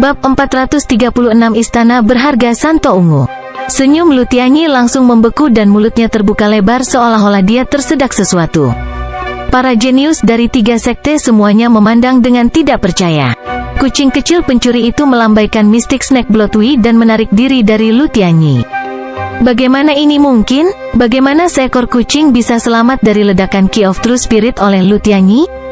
Bab 436 Istana Berharga Santo Ungu. Senyum Lu Tianyi langsung membeku dan mulutnya terbuka lebar seolah-olah dia tersedak sesuatu. Para jenius dari 3 sekte semuanya memandang dengan tidak percaya. Kucing kecil pencuri itu melambaikan mistik Snake Bloodwi dan menarik diri dari Lu Tianyi. Bagaimana ini mungkin? Bagaimana seekor kucing bisa selamat dari ledakan Key of True Spirit oleh Lu Tianyi?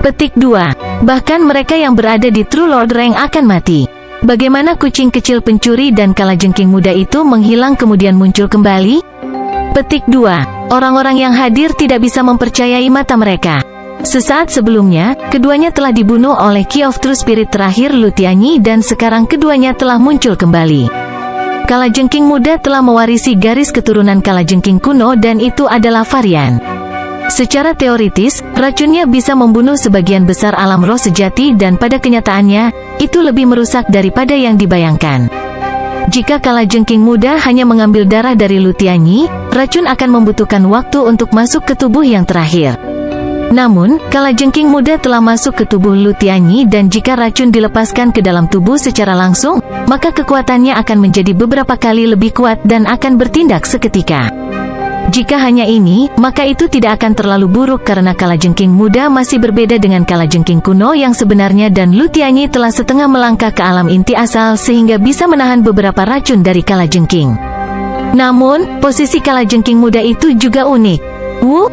Petik 2. Bahkan mereka yang berada di True Lord Rank akan mati. Bagaimana kucing kecil pencuri dan kalajengking muda itu menghilang kemudian muncul kembali? Petik 2. Orang-orang yang hadir tidak bisa mempercayai mata mereka. Sesaat sebelumnya, keduanya telah dibunuh oleh Key of True Spirit terakhir Lu Tianyi dan sekarang keduanya telah muncul kembali. Kalajengking muda telah mewarisi garis keturunan kalajengking kuno dan itu adalah varian. Secara teoritis, racunnya bisa membunuh sebagian besar alam roh sejati dan pada kenyataannya, itu lebih merusak daripada yang dibayangkan. Jika kalajengking muda hanya mengambil darah dari Lu Tianyi, racun akan membutuhkan waktu untuk masuk ke tubuh yang terakhir. Namun, kalajengking muda telah masuk ke tubuh Lu Tianyi dan jika racun dilepaskan ke dalam tubuh secara langsung, maka kekuatannya akan menjadi beberapa kali lebih kuat dan akan bertindak seketika. Jika hanya ini, maka itu tidak akan terlalu buruk karena kalajengking muda masih berbeda dengan kalajengking kuno yang sebenarnya dan Lu Tianyi telah setengah melangkah ke alam inti asal sehingga bisa menahan beberapa racun dari kalajengking. Namun, posisi kalajengking muda itu juga unik.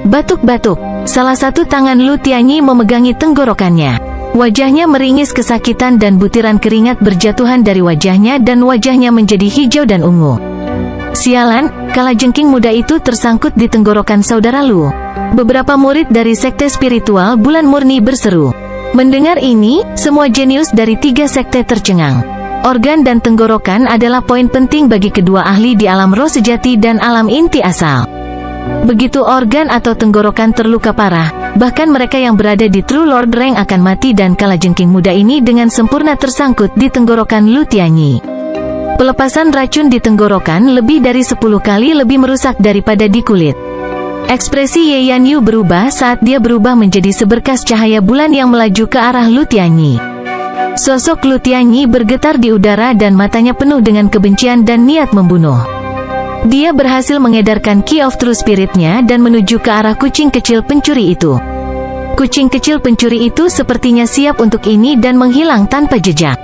Batuk-batuk. Salah satu tangan Lu Tianyi memegangi tenggorokannya. Wajahnya meringis kesakitan dan butiran keringat berjatuhan dari wajahnya dan wajahnya menjadi hijau dan ungu. Sialan, kalajengking muda itu tersangkut di tenggorokan saudara Lu. Beberapa murid dari sekte spiritual bulan murni berseru. Mendengar ini, semua jenius dari 3 sekte tercengang. Organ dan tenggorokan adalah poin penting bagi kedua ahli di alam roh sejati dan alam inti asal. Begitu organ atau tenggorokan terluka parah, bahkan mereka yang berada di True Lord Rank akan mati dan kalajengking muda ini dengan sempurna tersangkut di tenggorokan Lu Tianyi. Pelepasan racun di tenggorokan lebih dari 10 kali lebih merusak daripada di kulit. Ekspresi Ye Yanyu berubah saat dia berubah menjadi seberkas cahaya bulan yang melaju ke arah Lu Tianyi. Sosok Lu Tianyi bergetar di udara dan matanya penuh dengan kebencian dan niat membunuh. Dia berhasil mengedarkan Key of True Spirit-nya dan menuju ke arah kucing kecil pencuri itu. Kucing kecil pencuri itu sepertinya siap untuk ini dan menghilang tanpa jejak.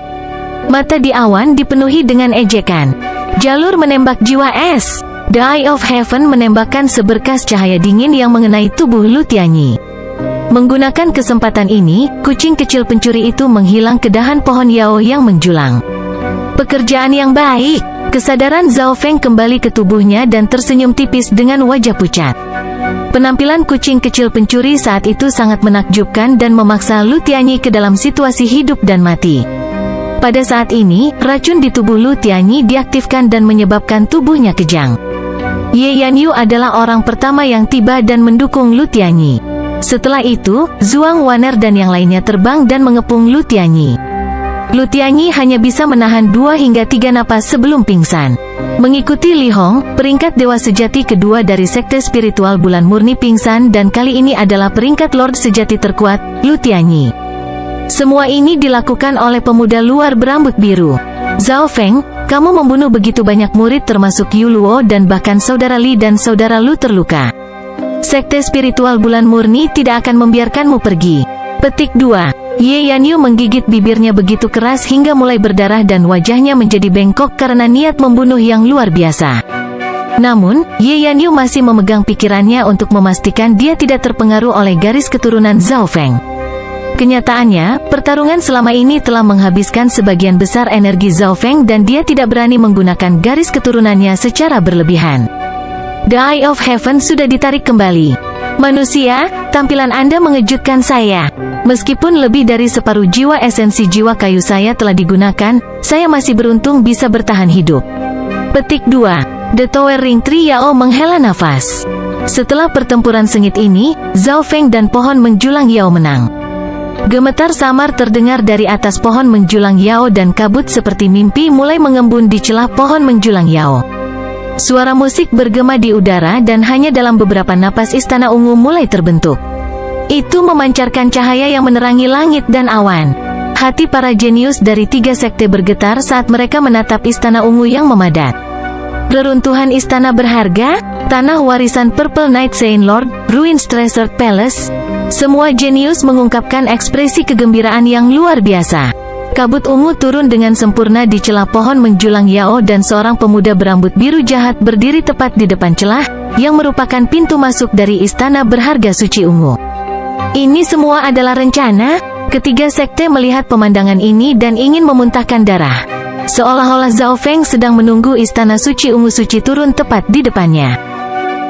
Mata di awan dipenuhi dengan ejekan. Jalur menembak jiwa es. The Eye of Heaven menembakkan seberkas cahaya dingin yang mengenai tubuh Lu Tianyi. Menggunakan kesempatan ini, kucing kecil pencuri itu menghilang ke dahan pohon Yao yang menjulang. Pekerjaan yang baik. Kesadaran Zhao Feng kembali ke tubuhnya dan tersenyum tipis dengan wajah pucat. Penampilan kucing kecil pencuri saat itu sangat menakjubkan dan memaksa Lu Tianyi ke dalam situasi hidup dan mati. Pada saat ini, racun di tubuh Lu Tianyi diaktifkan dan menyebabkan tubuhnya kejang. Ye Yanyu adalah orang pertama yang tiba dan mendukung Lu Tianyi. Setelah itu, Zhuang Waner dan yang lainnya terbang dan mengepung Lu Tianyi. Lu Tianyi hanya bisa menahan 2 hingga 3 napas sebelum pingsan. Mengikuti Li Hong, peringkat dewa sejati kedua dari sekte spiritual bulan murni pingsan dan kali ini adalah peringkat Lord sejati terkuat, Lu Tianyi. Semua ini dilakukan oleh pemuda luar berambut biru. Zhao Feng, kamu membunuh begitu banyak murid termasuk Yu Luo dan bahkan saudara Li dan saudara Lu terluka. Sekte spiritual bulan murni tidak akan membiarkanmu pergi. Petik 2. Ye Yanyu menggigit bibirnya begitu keras hingga mulai berdarah dan wajahnya menjadi bengkok karena niat membunuh yang luar biasa. Namun, Ye Yanyu masih memegang pikirannya untuk memastikan dia tidak terpengaruh oleh garis keturunan Zhao Feng. Kenyataannya, pertarungan selama ini telah menghabiskan sebagian besar energi Zhao Feng dan dia tidak berani menggunakan garis keturunannya secara berlebihan. The Eye of Heaven sudah ditarik kembali. Manusia, tampilan Anda mengejutkan saya. Meskipun lebih dari separuh jiwa esensi jiwa kayu saya telah digunakan, saya masih beruntung bisa bertahan hidup. Petik 2. The Towering Tree Yao menghela nafas. Setelah pertempuran sengit ini, Zhao Feng dan pohon menjulang Yao menang. Gemetar samar terdengar dari atas pohon menjulang Yao dan kabut seperti mimpi mulai mengembun di celah pohon menjulang Yao. Suara musik bergema di udara dan hanya dalam beberapa napas istana ungu mulai terbentuk. Itu memancarkan cahaya yang menerangi langit dan awan. Hati para jenius dari 3 sekte bergetar saat mereka menatap istana ungu yang memadat. Reruntuhan istana berharga, tanah warisan Purple Night Saint Lord, Ruins Treasure Palace. Semua jenius mengungkapkan ekspresi kegembiraan yang luar biasa. Kabut ungu turun dengan sempurna di celah pohon menjulang Yao dan seorang pemuda berambut biru jahat berdiri tepat di depan celah, yang merupakan pintu masuk dari istana berharga suci ungu. Ini semua adalah rencana. Ketiga sekte melihat pemandangan ini dan ingin memuntahkan darah. Seolah-olah Zhao Feng sedang menunggu istana suci ungu suci turun tepat di depannya.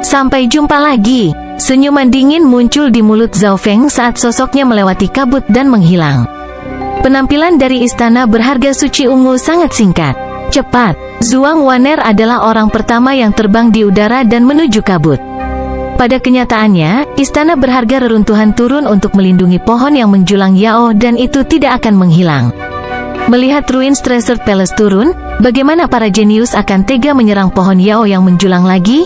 Sampai jumpa lagi. Senyuman dingin muncul di mulut Zhao Feng saat sosoknya melewati kabut dan menghilang. Penampilan dari istana berharga suci ungu sangat singkat. Cepat. Zhuang Waner adalah orang pertama yang terbang di udara dan menuju kabut. Pada kenyataannya, istana berharga reruntuhan turun untuk melindungi pohon yang menjulang Yao dan itu tidak akan menghilang. Melihat Ruins Treasure Palace turun, bagaimana para jenius akan tega menyerang pohon Yao yang menjulang lagi?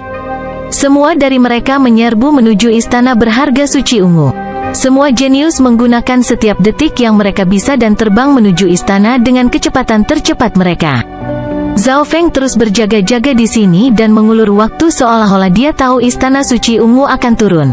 Semua dari mereka menyerbu menuju istana berharga suci ungu. Semua jenius menggunakan setiap detik yang mereka bisa dan terbang menuju istana dengan kecepatan tercepat mereka. Zhao Feng terus berjaga-jaga di sini dan mengulur waktu seolah-olah dia tahu istana suci ungu akan turun.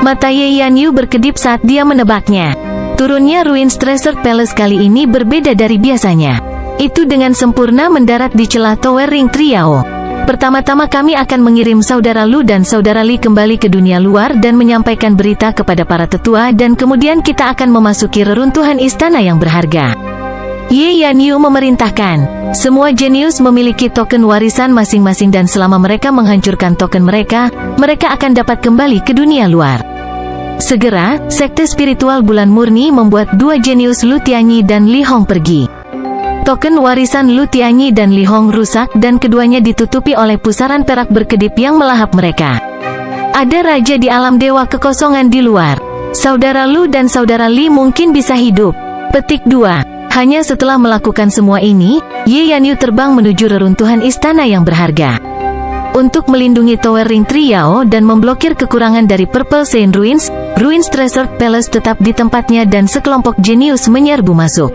Mata Ye Yanyu berkedip saat dia menebaknya. Turunnya Ruins Treasure Palace kali ini berbeda dari biasanya. Itu dengan sempurna mendarat di celah Tower Ring Triao. Pertama-tama kami akan mengirim saudara Lu dan saudara Li kembali ke dunia luar dan menyampaikan berita kepada para tetua dan kemudian kita akan memasuki reruntuhan istana yang berharga. Ye Yanyu memerintahkan. Semua jenius memiliki token warisan masing-masing dan selama mereka menghancurkan token mereka, mereka akan dapat kembali ke dunia luar. Segera, sekte spiritual bulan murni membuat 2 jenius Lu Tianyi dan Li Hong pergi. Token warisan Lu Tianyi dan Li Hong rusak dan keduanya ditutupi oleh pusaran perak berkedip yang melahap mereka. Ada raja di alam dewa kekosongan di luar. Saudara Lu dan saudara Li mungkin bisa hidup. Petik 2. Hanya setelah melakukan semua ini, Ye Yanyu terbang menuju reruntuhan istana yang berharga. Untuk melindungi Tower Ring Triao dan memblokir kekurangan dari Purple Saint Ruins, Ruins Treasure Palace tetap di tempatnya dan sekelompok jenius menyerbu masuk.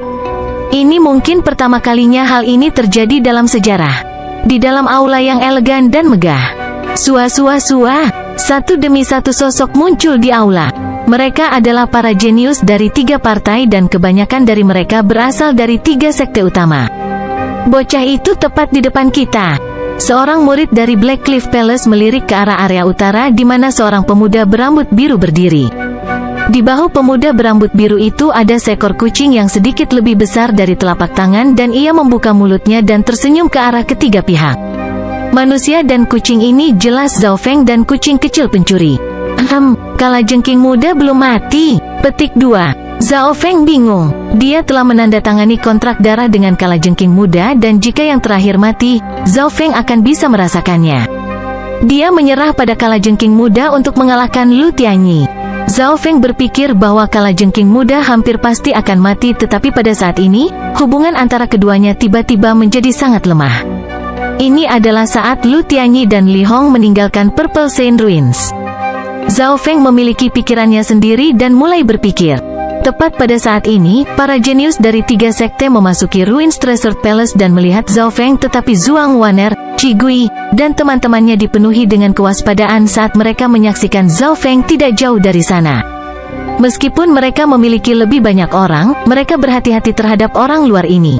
Ini mungkin pertama kalinya hal ini terjadi dalam sejarah. Di dalam aula yang elegan dan megah. Sua. Satu demi satu sosok muncul di aula. Mereka adalah para jenius dari 3 partai dan kebanyakan dari mereka berasal dari 3 sekte utama. Bocah itu tepat di depan kita. Seorang murid dari Blackcliff Palace melirik ke arah area utara di mana seorang pemuda berambut biru berdiri. Di bahu pemuda berambut biru itu ada seekor kucing yang sedikit lebih besar dari telapak tangan dan ia membuka mulutnya dan tersenyum ke arah ketiga pihak. Manusia dan kucing ini jelas Zhao Feng dan kucing kecil pencuri. Kalajengking muda belum mati. Petik 2. Zhao Feng bingung. Dia telah menandatangani kontrak darah dengan kalajengking muda dan jika yang terakhir mati, Zhao Feng akan bisa merasakannya. Dia menyerah pada kalajengking muda untuk mengalahkan Lu Tianyi. Zhao Feng berpikir bahwa kalajengking muda hampir pasti akan mati tetapi pada saat ini, hubungan antara keduanya tiba-tiba menjadi sangat lemah. Ini adalah saat Lu Tianyi dan Li Hong meninggalkan Purple Saint Ruins. Zhao Feng memiliki pikirannya sendiri dan mulai berpikir. Tepat pada saat ini, para jenius dari 3 sekte memasuki Ruins Treasure Palace dan melihat Zhao Feng tetapi Zhuang Waner, Qi Gui, dan teman-temannya dipenuhi dengan kewaspadaan saat mereka menyaksikan Zhao Feng tidak jauh dari sana. Meskipun mereka memiliki lebih banyak orang, mereka berhati-hati terhadap orang luar ini.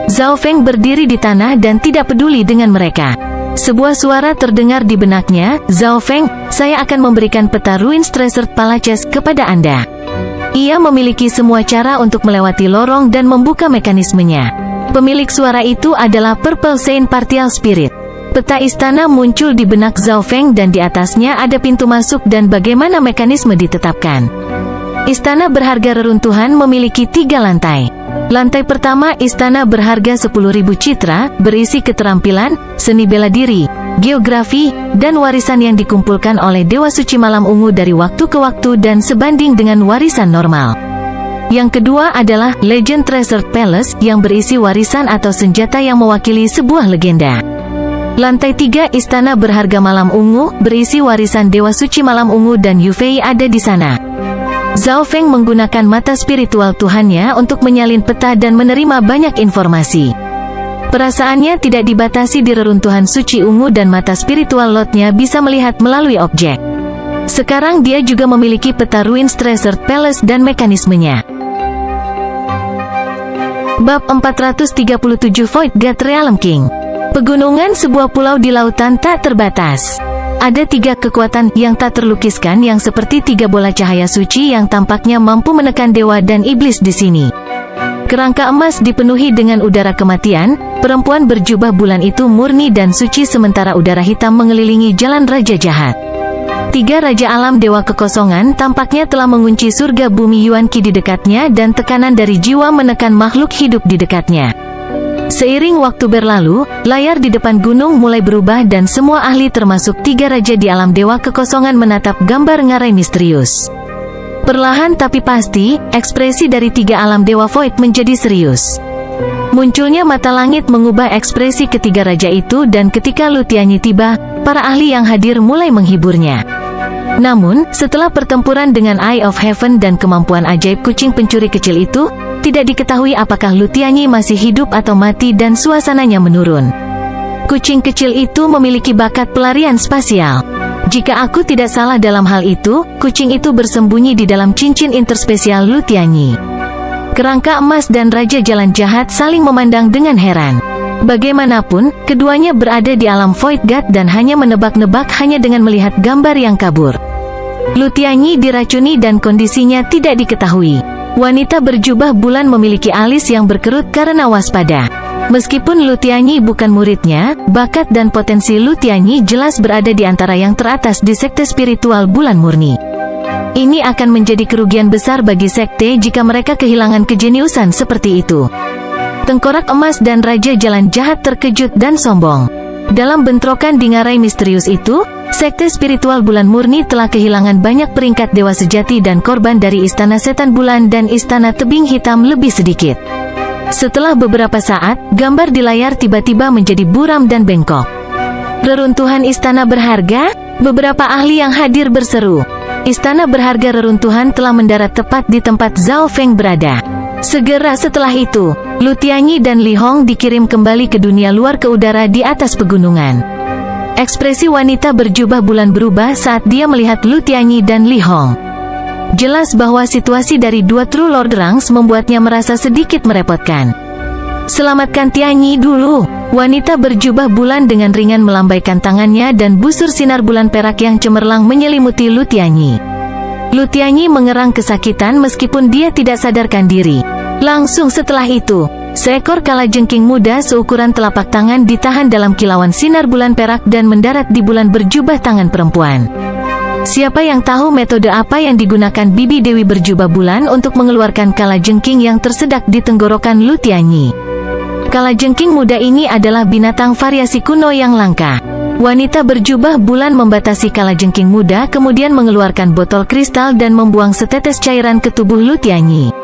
Zhao Feng berdiri di tanah dan tidak peduli dengan mereka. Sebuah suara terdengar di benaknya, Zhao Feng, saya akan memberikan peta Ruins Treasure Palace kepada Anda. Ia memiliki semua cara untuk melewati lorong dan membuka mekanismenya. Pemilik suara itu adalah Purple Saint Partial Spirit. Peta istana muncul di benak Zhao Feng dan di atasnya ada pintu masuk dan bagaimana mekanisme ditetapkan. Istana berharga reruntuhan memiliki 3 lantai. Lantai pertama istana berharga 10.000 citra, berisi keterampilan, seni bela diri, geografi, dan warisan yang dikumpulkan oleh Dewa Suci Malam Ungu dari waktu ke waktu dan sebanding dengan warisan normal. Yang kedua adalah Legend Treasure Palace yang berisi warisan atau senjata yang mewakili sebuah legenda. Lantai 3 istana berharga Malam Ungu, berisi warisan Dewa Suci Malam Ungu dan Yu Fei ada di sana. Zhao Feng menggunakan mata spiritual Tuhannya untuk menyalin peta dan menerima banyak informasi. Perasaannya tidak dibatasi di reruntuhan suci ungu dan mata spiritual Lordnya bisa melihat melalui objek. Sekarang dia juga memiliki peta Ruins Treasured Palace dan mekanismenya. Bab 437 Void God Realm King. Pegunungan sebuah pulau di lautan tak terbatas. Ada 3 kekuatan yang tak terlukiskan yang seperti 3 bola cahaya suci yang tampaknya mampu menekan dewa dan iblis di sini. Kerangka emas dipenuhi dengan udara kematian, perempuan berjubah bulan itu murni dan suci sementara udara hitam mengelilingi jalan Raja Jahat. 3 Raja Alam Dewa Kekosongan tampaknya telah mengunci surga bumi Yuan Qi di dekatnya dan tekanan dari jiwa menekan makhluk hidup di dekatnya. Seiring waktu berlalu, layar di depan gunung mulai berubah dan semua ahli termasuk 3 Raja di Alam Dewa Kekosongan menatap gambar ngarai misterius. Perlahan tapi pasti, ekspresi dari 3 alam Dewa Void menjadi serius. Munculnya mata langit mengubah ekspresi ketiga raja itu dan ketika Lu Tianyi tiba, para ahli yang hadir mulai menghiburnya. Namun, setelah pertempuran dengan Eye of Heaven dan kemampuan ajaib kucing pencuri kecil itu, tidak diketahui apakah Lu Tianyi masih hidup atau mati dan suasananya menurun. Kucing kecil itu memiliki bakat pelarian spasial. Jika aku tidak salah dalam hal itu, kucing itu bersembunyi di dalam cincin interspesial Lu Tianyi. Kerangka emas dan Raja Jalan Jahat saling memandang dengan heran. Bagaimanapun, keduanya berada di alam Void God dan hanya menebak-nebak hanya dengan melihat gambar yang kabur. Lu Tianyi diracuni dan kondisinya tidak diketahui. Wanita berjubah bulan memiliki alis yang berkerut karena waspada. Meskipun Lu Tianyi bukan muridnya, bakat dan potensi Lu Tianyi jelas berada di antara yang teratas di sekte spiritual bulan murni. Ini akan menjadi kerugian besar bagi sekte jika mereka kehilangan kejeniusan seperti itu. Tengkorak emas dan Raja Jalan Jahat terkejut dan sombong. Dalam bentrokan di ngarai misterius itu, sekte spiritual bulan murni telah kehilangan banyak peringkat dewa sejati dan korban dari Istana Setan Bulan dan Istana Tebing Hitam lebih sedikit. Setelah beberapa saat, gambar di layar tiba-tiba menjadi buram dan bengkok. Reruntuhan istana berharga? Beberapa ahli yang hadir berseru. Istana berharga reruntuhan telah mendarat tepat di tempat Zhao Feng berada. Segera setelah itu, Lu Tianyi dan Li Hong dikirim kembali ke dunia luar ke udara di atas pegunungan. Ekspresi wanita berjubah bulan berubah saat dia melihat Lu Tianyi dan Li Hong. Jelas bahwa situasi dari 2 True Lord Ranks membuatnya merasa sedikit merepotkan. Selamatkan Tianyi dulu. Wanita berjubah bulan dengan ringan melambaikan tangannya dan busur sinar bulan perak yang cemerlang menyelimuti Lu Tianyi. Lu Tianyi mengerang kesakitan meskipun dia tidak sadarkan diri. Langsung setelah itu, seekor kalajengking muda seukuran telapak tangan ditahan dalam kilauan sinar bulan perak dan mendarat di bulan berjubah tangan perempuan. Siapa yang tahu metode apa yang digunakan Bibi Dewi berjubah bulan untuk mengeluarkan kalajengking yang tersedak di tenggorokan Lu Tianyi? Kalajengking muda ini adalah binatang variasi kuno yang langka. Wanita berjubah bulan membatasi kalajengking muda kemudian mengeluarkan botol kristal dan membuang setetes cairan ke tubuh Lu Tianyi.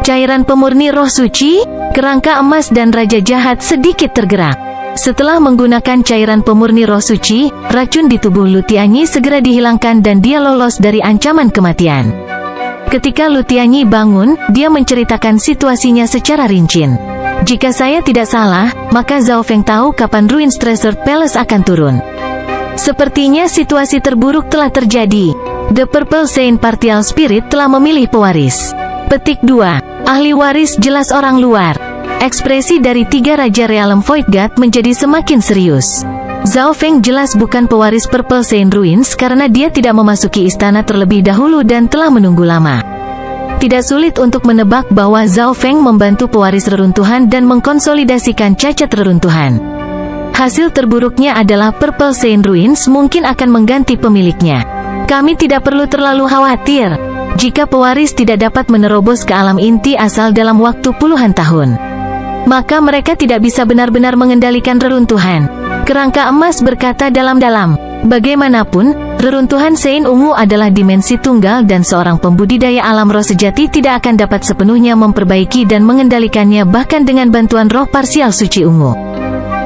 Cairan pemurni roh suci, kerangka emas dan Raja Jahat sedikit tergerak. Setelah menggunakan cairan pemurni roh suci, racun di tubuh Lu Tianyi segera dihilangkan dan dia lolos dari ancaman kematian. Ketika Lu Tianyi bangun, dia menceritakan situasinya secara rinci. Jika saya tidak salah, maka Zhao Feng tahu kapan Ruins Treasured Palace akan turun. Sepertinya situasi terburuk telah terjadi. The Purple Saint Partial Spirit telah memilih pewaris. Petik 2. Ahli waris jelas orang luar. Ekspresi dari 3 Raja Realm Void God menjadi semakin serius. Zhao Feng jelas bukan pewaris Purple Saint Ruins karena dia tidak memasuki istana terlebih dahulu dan telah menunggu lama. Tidak sulit untuk menebak bahwa Zhao Feng membantu pewaris reruntuhan dan mengkonsolidasikan cacat reruntuhan. Hasil terburuknya adalah Purple Saint Ruins mungkin akan mengganti pemiliknya. Kami tidak perlu terlalu khawatir. Jika pewaris tidak dapat menerobos ke alam inti asal dalam waktu puluhan tahun, maka mereka tidak bisa benar-benar mengendalikan reruntuhan. Kerangka emas berkata dalam-dalam. Bagaimanapun, reruntuhan Sein Ungu adalah dimensi tunggal dan seorang pembudidaya alam roh sejati tidak akan dapat sepenuhnya memperbaiki dan mengendalikannya bahkan dengan bantuan roh parsial suci ungu.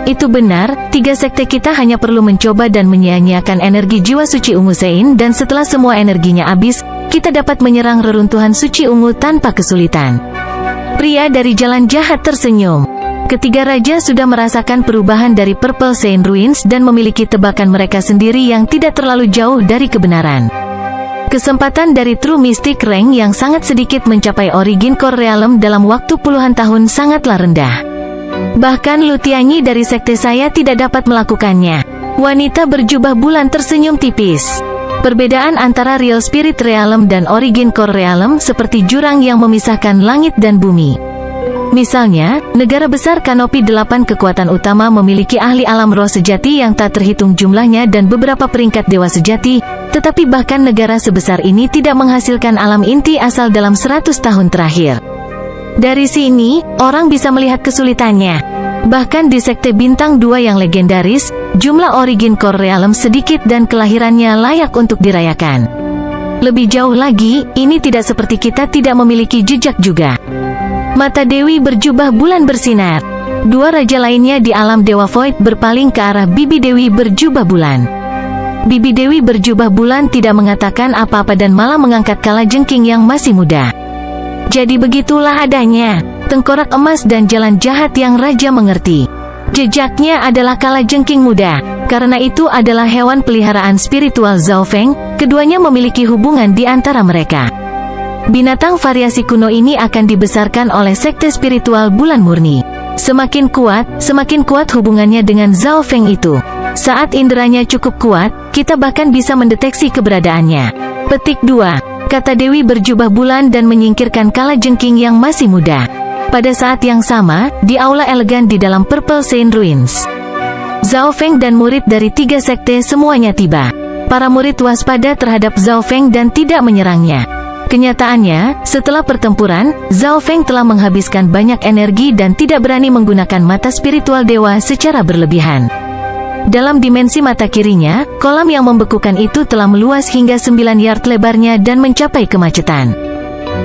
Itu benar, 3 sekte kita hanya perlu mencoba dan menyia-nyiakan energi jiwa suci ungu Sein dan setelah semua energinya habis, kita dapat menyerang reruntuhan suci ungu tanpa kesulitan. Pria dari jalan jahat tersenyum. Ketiga raja sudah merasakan perubahan dari Purple Saint Ruins dan memiliki tebakan mereka sendiri yang tidak terlalu jauh dari kebenaran. Kesempatan dari True Mystic Rank yang sangat sedikit mencapai Origin Core Realm dalam waktu puluhan tahun sangatlah rendah. Bahkan Lutianyi dari sekte saya tidak dapat melakukannya. Wanita berjubah bulan tersenyum tipis. Perbedaan antara Real Spirit Realm dan Origin Core Realm seperti jurang yang memisahkan langit dan bumi. Misalnya, negara besar Kanopi 8 kekuatan utama memiliki ahli alam roh sejati yang tak terhitung jumlahnya dan beberapa peringkat dewa sejati, tetapi bahkan negara sebesar ini tidak menghasilkan alam inti asal dalam 100 tahun terakhir. Dari sini, orang bisa melihat kesulitannya. Bahkan di sekte bintang 2 yang legendaris, jumlah Origin Core Realm sedikit dan kelahirannya layak untuk dirayakan. Lebih jauh lagi, ini tidak seperti kita tidak memiliki jejak juga. Mata Dewi berjubah bulan bersinar. Dua raja lainnya di alam Dewa Void berpaling ke arah Bibi Dewi berjubah bulan. Bibi Dewi berjubah bulan tidak mengatakan apa-apa dan malah mengangkat kalajengking yang masih muda. Jadi begitulah adanya. Tengkorak emas dan jalan jahat yang raja mengerti. Jejaknya adalah kalajengking muda. Karena itu adalah hewan peliharaan spiritual Zhao Feng. Keduanya memiliki hubungan di antara mereka. Binatang variasi kuno ini akan dibesarkan oleh sekte spiritual bulan murni. Semakin kuat hubungannya dengan Zhao Feng itu. Saat inderanya cukup kuat, kita bahkan bisa mendeteksi keberadaannya. Petik 2. Kata Dewi berjubah bulan dan menyingkirkan kalajengking yang masih muda. Pada saat yang sama, di aula elegan di dalam Purple Saint Ruins, Zhao Feng dan murid dari 3 sekte semuanya tiba. Para murid waspada terhadap Zhao Feng dan tidak menyerangnya. Kenyataannya, setelah pertempuran, Zhao Feng telah menghabiskan banyak energi dan tidak berani menggunakan mata spiritual dewa secara berlebihan. Dalam dimensi mata kirinya, kolam yang membekukan itu telah meluas hingga 9 yard lebarnya dan mencapai kemacetan.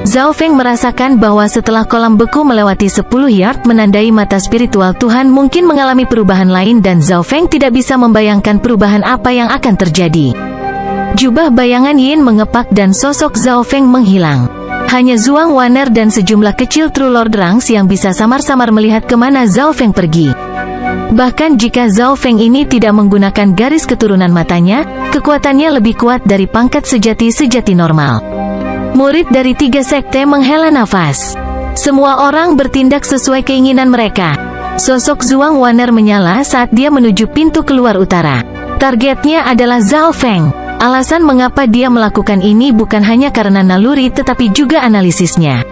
Zhao Feng merasakan bahwa setelah kolam beku melewati 10 yard menandai mata spiritual Tuhan mungkin mengalami perubahan lain dan Zhao Feng tidak bisa membayangkan perubahan apa yang akan terjadi. Jubah bayangan Yin mengepak dan sosok Zhao Feng menghilang. Hanya Zhuang Wan'er dan sejumlah kecil True Lord Ranks yang bisa samar-samar melihat kemana Zhao Feng pergi. Bahkan jika Zhao Feng ini tidak menggunakan garis keturunan matanya, kekuatannya lebih kuat dari pangkat sejati normal. Murid dari 3 sekte menghela nafas. Semua orang bertindak sesuai keinginan mereka. Sosok Zhuang Wan'er menyala saat dia menuju pintu keluar utara. Targetnya adalah Zhao Feng. Alasan mengapa dia melakukan ini bukan hanya karena naluri tetapi juga analisisnya.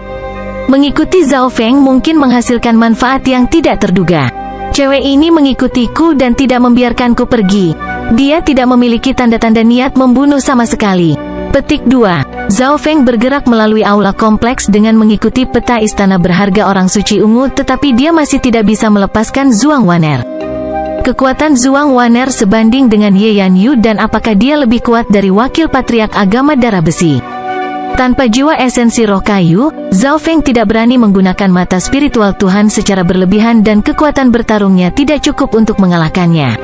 Mengikuti Zhao Feng mungkin menghasilkan manfaat yang tidak terduga. Cewek ini mengikutiku dan tidak membiarkanku pergi. Dia tidak memiliki tanda-tanda niat membunuh sama sekali. Petik 2. Zhao Feng bergerak melalui aula kompleks dengan mengikuti peta istana berharga orang suci ungu tetapi dia masih tidak bisa melepaskan Zhuang Wan'er. Kekuatan Zhuang Wan'er sebanding dengan Ye Yanyu dan apakah dia lebih kuat dari wakil patriark agama darah besi? Tanpa jiwa esensi roh kayu, Zhao Feng tidak berani menggunakan mata spiritual Tuhan secara berlebihan dan kekuatan bertarungnya tidak cukup untuk mengalahkannya.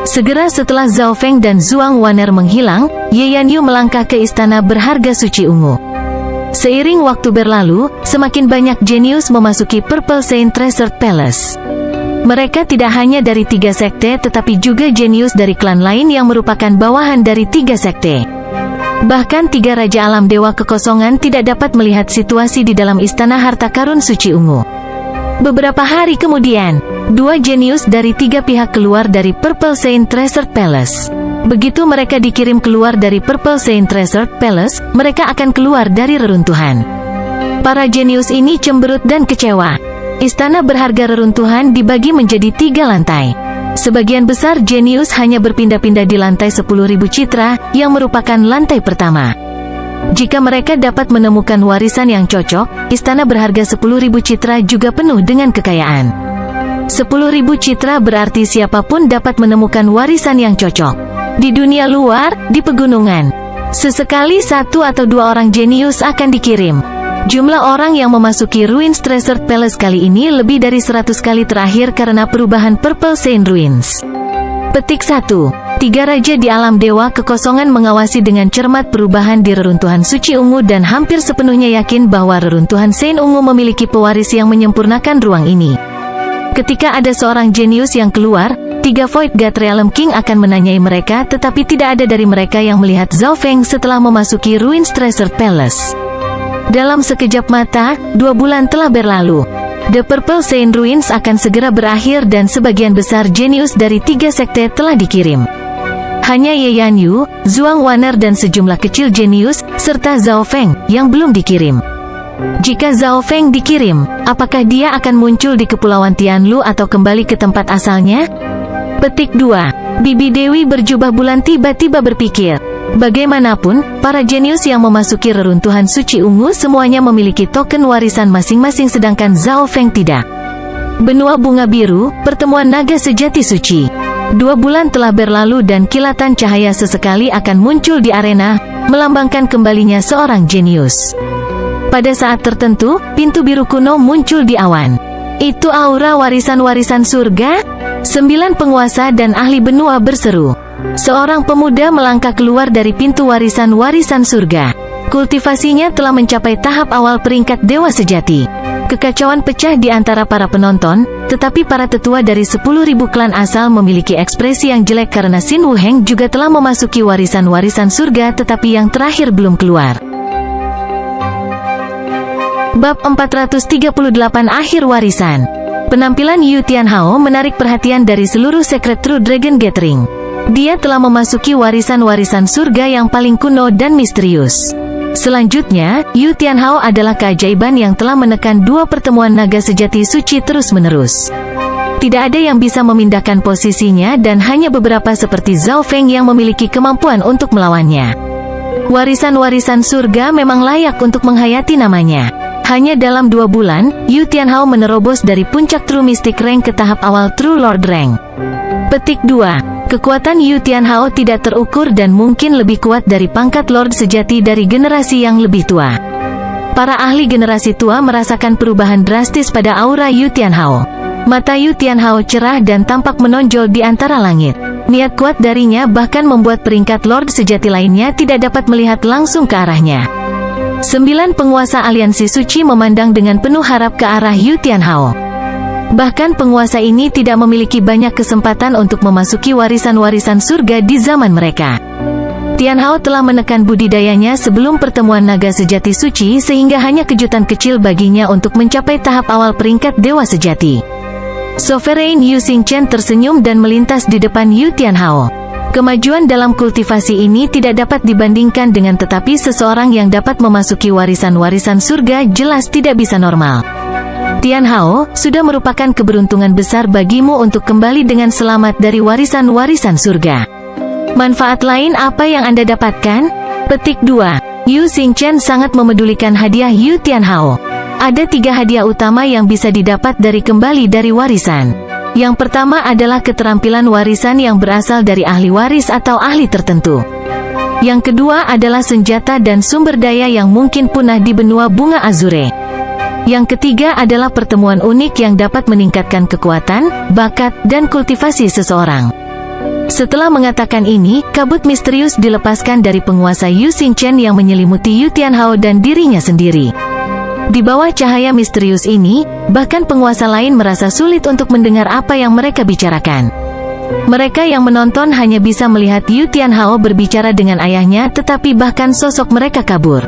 Segera setelah Zhao Feng dan Zhuang Wan'er menghilang, Ye Yanyu melangkah ke istana berharga suci ungu. Seiring waktu berlalu, semakin banyak jenius memasuki Purple Saint Treasured Palace. Mereka tidak hanya dari 3 sekte tetapi juga jenius dari klan lain yang merupakan bawahan dari 3 sekte. Bahkan 3 Raja Alam Dewa Kekosongan tidak dapat melihat situasi di dalam istana harta karun suci ungu. Beberapa hari kemudian, 2 jenius dari 3 pihak keluar dari Purple Saint Treasured Palace. Begitu mereka dikirim keluar dari Purple Saint Treasured Palace, mereka akan keluar dari reruntuhan. Para jenius ini cemberut dan kecewa. Istana berharga reruntuhan dibagi menjadi 3 lantai. Sebagian besar jenius hanya berpindah-pindah di lantai 10.000 citra, yang merupakan lantai pertama. Jika mereka dapat menemukan warisan yang cocok, istana berharga 10.000 citra juga penuh dengan kekayaan. 10.000 citra berarti siapapun dapat menemukan warisan yang cocok. Di dunia luar, di pegunungan, sesekali 1 atau 2 orang jenius akan dikirim. Jumlah orang yang memasuki Ruins Treasured Palace kali ini lebih dari 100 kali terakhir karena perubahan Purple Saint Ruins. Petik 1. Tiga raja di alam dewa kekosongan mengawasi dengan cermat perubahan di reruntuhan suci ungu dan hampir sepenuhnya yakin bahwa reruntuhan Sein ungu memiliki pewaris yang menyempurnakan ruang ini. Ketika ada seorang jenius yang keluar, tiga Void God Realm King akan menanyai mereka, tetapi tidak ada dari mereka yang melihat Zhao Feng setelah memasuki Ruins Treasure Palace. Dalam sekejap mata, 2 bulan telah berlalu. The Purple Sein Ruins akan segera berakhir dan sebagian besar jenius dari 3 sekte telah dikirim. Hanya Ye Yanyu, Zhuang Wan'er dan sejumlah kecil jenius, serta Zhao Feng, yang belum dikirim. Jika Zhao Feng dikirim, apakah dia akan muncul di Kepulauan Tianlu atau kembali ke tempat asalnya? Petik 2. Bibi Dewi berjubah bulan tiba-tiba berpikir. Bagaimanapun, para jenius yang memasuki reruntuhan suci ungu semuanya memiliki token warisan masing-masing sedangkan Zhao Feng tidak. Benua bunga biru, pertemuan naga sejati suci. 2 bulan telah berlalu dan kilatan cahaya sesekali akan muncul di arena, melambangkan kembalinya seorang jenius. Pada saat tertentu, pintu biru kuno muncul di awan. Itu aura warisan-warisan surga? 9 penguasa dan ahli benua berseru. Seorang pemuda melangkah keluar dari pintu warisan-warisan surga. Kultivasinya telah mencapai tahap awal peringkat dewa sejati. Kekacauan pecah di antara para penonton, tetapi para tetua dari 10.000 klan asal memiliki ekspresi yang jelek karena Xin Wuheng juga telah memasuki warisan-warisan surga tetapi yang terakhir belum keluar. Bab 438 Akhir Warisan. Penampilan Yu Tianhao menarik perhatian dari seluruh Secret True Dragon Gathering. Dia telah memasuki warisan-warisan surga yang paling kuno dan misterius. Selanjutnya, Yu Tianhao adalah keajaiban yang telah menekan 2 pertemuan naga sejati suci terus-menerus. Tidak ada yang bisa memindahkan posisinya dan hanya beberapa seperti Zhao Feng yang memiliki kemampuan untuk melawannya. Warisan-warisan surga memang layak untuk menghayati namanya. Hanya dalam 2 bulan, Yu Tianhao menerobos dari puncak True Mystic Rank ke tahap awal True Lord Rank. Petik 2. Kekuatan Yu Tianhao tidak terukur dan mungkin lebih kuat dari pangkat Lord sejati dari generasi yang lebih tua. Para ahli generasi tua merasakan perubahan drastis pada aura Yu Tianhao. Mata Yu Tianhao cerah dan tampak menonjol di antara langit. Niat kuat darinya bahkan membuat peringkat Lord sejati lainnya tidak dapat melihat langsung ke arahnya. 9 penguasa aliansi suci memandang dengan penuh harap ke arah Yu Tianhao. Bahkan penguasa ini tidak memiliki banyak kesempatan untuk memasuki warisan-warisan surga di zaman mereka. Tianhao telah menekan budidayanya sebelum pertemuan naga sejati suci sehingga hanya kejutan kecil baginya untuk mencapai tahap awal peringkat dewa sejati. Sovereign Yu Xingchen tersenyum dan melintas di depan Yu Tianhao. Kemajuan dalam kultivasi ini tidak dapat dibandingkan dengan tetapi seseorang yang dapat memasuki warisan-warisan surga jelas tidak bisa normal. Tianhao, sudah merupakan keberuntungan besar bagimu untuk kembali dengan selamat dari warisan-warisan surga. Manfaat lain apa yang Anda dapatkan? Petik 2. Yu Xingchen sangat memedulikan hadiah Yu Tianhao. Ada 3 hadiah utama yang bisa didapat dari kembali dari warisan. Yang pertama adalah keterampilan warisan yang berasal dari ahli waris atau ahli tertentu. Yang kedua adalah senjata dan sumber daya yang mungkin punah di benua bunga Azure. Yang ketiga adalah pertemuan unik yang dapat meningkatkan kekuatan, bakat, dan kultivasi seseorang. Setelah mengatakan ini, kabut misterius dilepaskan dari penguasa Yu Xingchen yang menyelimuti Yu Tianhao dan dirinya sendiri. Di bawah cahaya misterius ini, bahkan penguasa lain merasa sulit untuk mendengar apa yang mereka bicarakan. Mereka yang menonton hanya bisa melihat Yu Tianhao berbicara dengan ayahnya tetapi bahkan sosok mereka kabur.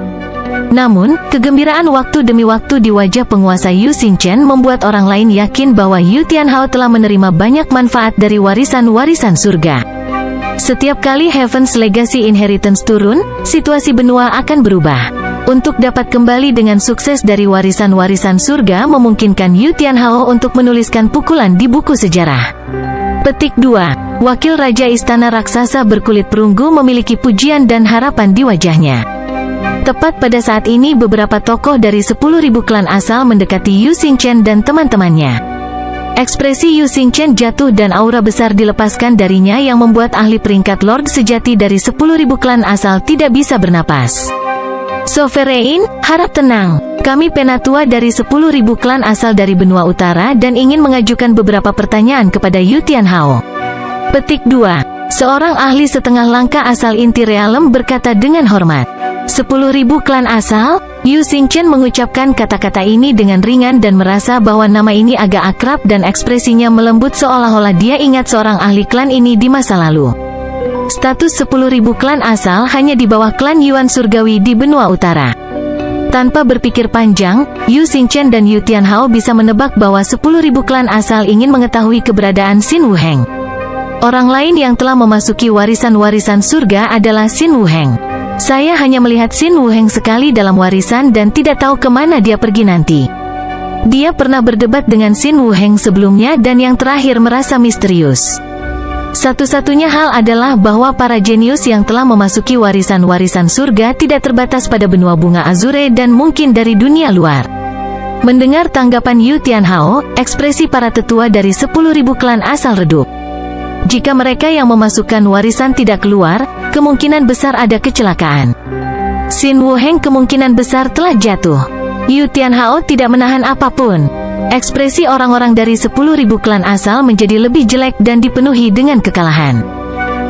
Namun, kegembiraan waktu demi waktu di wajah penguasa Yu Xingchen membuat orang lain yakin bahwa Yu Tianhao telah menerima banyak manfaat dari warisan-warisan surga. Setiap kali Heaven's Legacy Inheritance turun, situasi benua akan berubah. Untuk dapat kembali dengan sukses dari warisan-warisan surga memungkinkan Yu Tianhao untuk menuliskan pukulan di buku sejarah. Petik 2. Wakil Raja Istana Raksasa berkulit perunggu memiliki pujian dan harapan di wajahnya. Tepat pada saat ini beberapa tokoh dari 10.000 klan asal mendekati Yu Xingchen dan teman-temannya. Ekspresi Yu Xingchen jatuh dan aura besar dilepaskan darinya yang membuat ahli peringkat Lord sejati dari 10.000 klan asal tidak bisa bernapas. Sovereign, harap tenang. Kami penatua dari 10.000 klan asal dari benua utara dan ingin mengajukan beberapa pertanyaan kepada Yu Tianhao. Petik 2. Seorang ahli setengah langka asal inti realem berkata dengan hormat. 10.000 klan asal? Yu Xingchen mengucapkan kata-kata ini dengan ringan dan merasa bahwa nama ini agak akrab dan ekspresinya melembut seolah-olah dia ingat seorang ahli klan ini di masa lalu. Status 10.000 klan asal hanya di bawah klan Yuan Surgawi di benua utara. Tanpa berpikir panjang, Yu Xingchen dan Yu Tianhao bisa menebak bahwa 10.000 klan asal ingin mengetahui keberadaan Xin Wuheng. Orang lain yang telah memasuki warisan-warisan surga adalah Xin Wuheng. Saya hanya melihat Xin Wuheng sekali dalam warisan dan tidak tahu kemana dia pergi nanti. Dia pernah berdebat dengan Xin Wuheng sebelumnya dan yang terakhir merasa misterius. Satu-satunya hal adalah bahwa para jenius yang telah memasuki warisan-warisan surga tidak terbatas pada benua bunga azure dan mungkin dari dunia luar. Mendengar tanggapan Yu Tianhao, ekspresi para tetua dari 10.000 klan asal redup. Jika mereka yang memasukkan warisan tidak keluar, kemungkinan besar ada kecelakaan. Xin Wuheng kemungkinan besar telah jatuh. Yu Tianhao tidak menahan apapun. Ekspresi orang-orang dari 10.000 klan asal menjadi lebih jelek dan dipenuhi dengan kekalahan.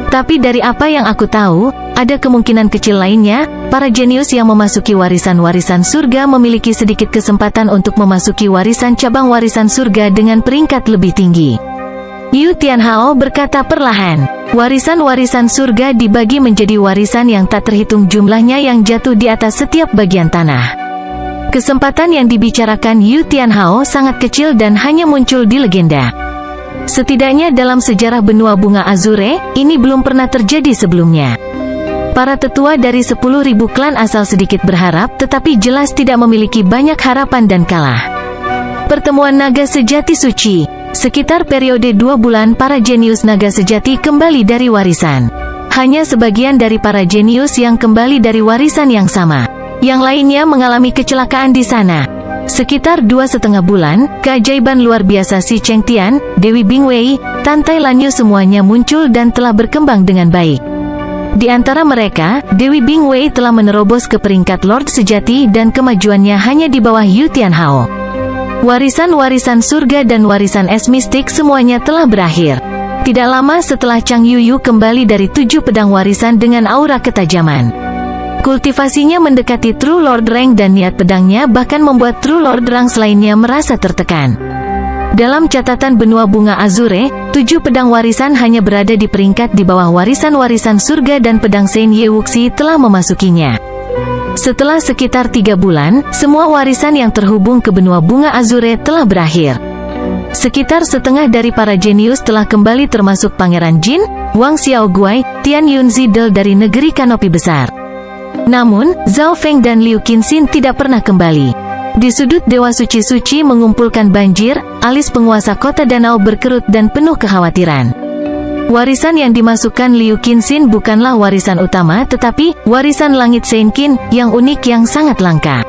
Tapi dari apa yang aku tahu, ada kemungkinan kecil lainnya, para jenius yang memasuki warisan-warisan surga memiliki sedikit kesempatan untuk memasuki warisan cabang warisan surga dengan peringkat lebih tinggi. Yu Tianhao berkata perlahan, warisan-warisan surga dibagi menjadi warisan yang tak terhitung jumlahnya yang jatuh di atas setiap bagian tanah. Kesempatan yang dibicarakan Yu Tianhao sangat kecil dan hanya muncul di legenda. Setidaknya dalam sejarah benua bunga azure, ini belum pernah terjadi sebelumnya. Para tetua dari 10.000 klan asal sedikit berharap tetapi jelas tidak memiliki banyak harapan dan kalah. Pertemuan naga sejati suci. Sekitar periode 2 bulan para jenius naga sejati kembali dari warisan. Hanya sebagian dari para jenius yang kembali dari warisan yang sama. Yang lainnya mengalami kecelakaan di sana. Sekitar 2,5 bulan, keajaiban luar biasa Si Chengtian, Dewi Bingwei, Tan Tai Lanyu semuanya muncul dan telah berkembang dengan baik. Di antara mereka, Dewi Bingwei telah menerobos ke peringkat Lord Sejati dan kemajuannya hanya di bawah Yu Tianhao. Warisan-warisan surga dan warisan es mistik semuanya telah berakhir. Tidak lama setelah Chang Yuyu kembali dari 7 pedang warisan dengan aura ketajaman. Kultivasinya mendekati True Lord Rank dan niat pedangnya bahkan membuat True Lord Rank lainnya merasa tertekan. Dalam catatan benua bunga azure, 7 pedang warisan hanya berada di peringkat di bawah warisan-warisan surga dan pedang Sen Ye Wuxi telah memasukinya. Setelah sekitar 3 bulan, semua warisan yang terhubung ke benua bunga azure telah berakhir. Sekitar setengah dari para jenius telah kembali termasuk Pangeran Jin, Wang Xiaoguai, Tian Yunzidel dari negeri kanopi besar. Namun, Zhao Feng dan Liu Qinxin tidak pernah kembali. Di sudut Dewa Suci-Suci mengumpulkan banjir, alis penguasa kota danau berkerut dan penuh kekhawatiran. Warisan yang dimasukkan Liu Qinxin bukanlah warisan utama tetapi warisan langit Shenqin, yang unik yang sangat langka.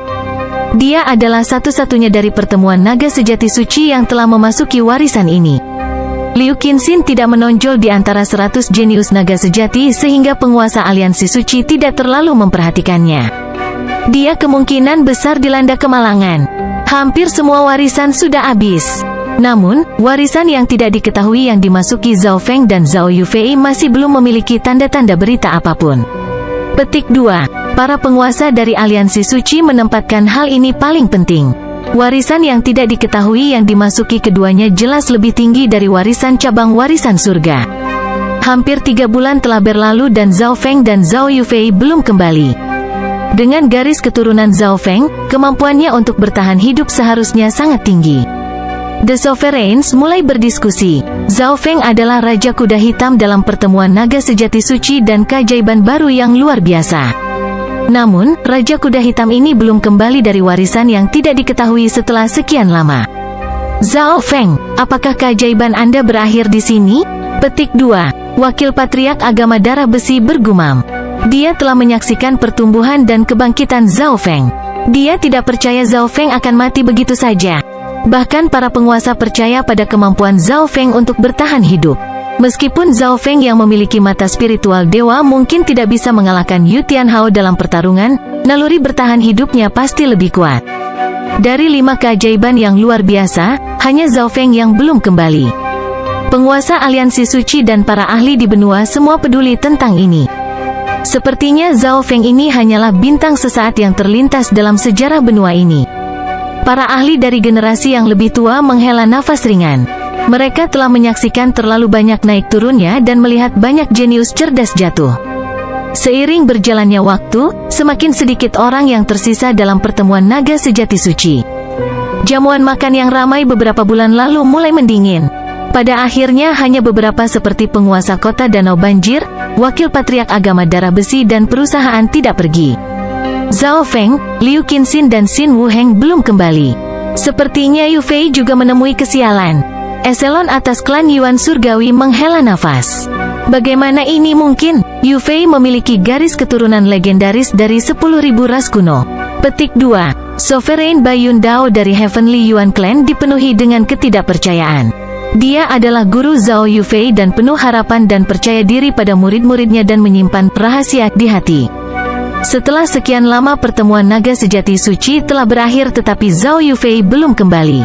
Dia adalah satu-satunya dari pertemuan naga sejati suci yang telah memasuki warisan ini. Liu Qinxin tidak menonjol di antara 100 jenius naga sejati sehingga penguasa aliansi suci tidak terlalu memperhatikannya. Dia kemungkinan besar dilanda kemalangan. Hampir semua warisan sudah habis. Namun, warisan yang tidak diketahui yang dimasuki Zhao Feng dan Zhao Yufei masih belum memiliki tanda-tanda berita apapun. Petik 2. Para penguasa dari aliansi suci menempatkan hal ini paling penting. Warisan yang tidak diketahui yang dimasuki keduanya jelas lebih tinggi dari warisan cabang warisan surga. Hampir 3 bulan telah berlalu dan Zhao Feng dan Zhao Yufei belum kembali. Dengan garis keturunan Zhao Feng, kemampuannya untuk bertahan hidup seharusnya sangat tinggi. The Sovereigns mulai berdiskusi. Zhao Feng adalah Raja Kuda Hitam dalam pertemuan naga sejati suci dan keajaiban baru yang luar biasa. Namun, Raja Kuda Hitam ini belum kembali dari warisan yang tidak diketahui setelah sekian lama. Zhao Feng, apakah keajaiban Anda berakhir di sini? Petik 2. Wakil Patriark Agama Darah Besi bergumam. Dia telah menyaksikan pertumbuhan dan kebangkitan Zhao Feng. Dia tidak percaya Zhao Feng akan mati begitu saja. Bahkan para penguasa percaya pada kemampuan Zhao Feng untuk bertahan hidup. Meskipun Zhao Feng yang memiliki mata spiritual dewa mungkin tidak bisa mengalahkan Yu Tianhao dalam pertarungan, naluri bertahan hidupnya pasti lebih kuat. Dari 5 keajaiban yang luar biasa, hanya Zhao Feng yang belum kembali. Penguasa aliansi suci dan para ahli di benua semua peduli tentang ini. Sepertinya Zhao Feng ini hanyalah bintang sesaat yang terlintas dalam sejarah benua ini. Para ahli dari generasi yang lebih tua menghela nafas ringan. Mereka telah menyaksikan terlalu banyak naik turunnya dan melihat banyak jenius cerdas jatuh. Seiring berjalannya waktu, semakin sedikit orang yang tersisa dalam pertemuan naga sejati suci. Jamuan makan yang ramai beberapa bulan lalu mulai mendingin. Pada akhirnya hanya beberapa seperti penguasa kota Danau Banjir, wakil patriark agama darah besi dan perusahaan tidak pergi. Zhao Feng, Liu Qinxin dan Xin Wuheng belum kembali. Sepertinya Yu Fei juga menemui kesialan. Eselon atas klan Yuan Surgawi menghela nafas. Bagaimana ini mungkin? Yu Fei memiliki garis keturunan legendaris dari 10.000 ras kuno. Petik 2. Sovereign Baiyun Dao dari Heavenly Yuan Clan dipenuhi dengan ketidakpercayaan. Dia adalah guru Zhao Yufei dan penuh harapan dan percaya diri pada murid-muridnya dan menyimpan rahasia di hati. Setelah sekian lama pertemuan naga sejati suci telah berakhir tetapi Zhao Yufei belum kembali.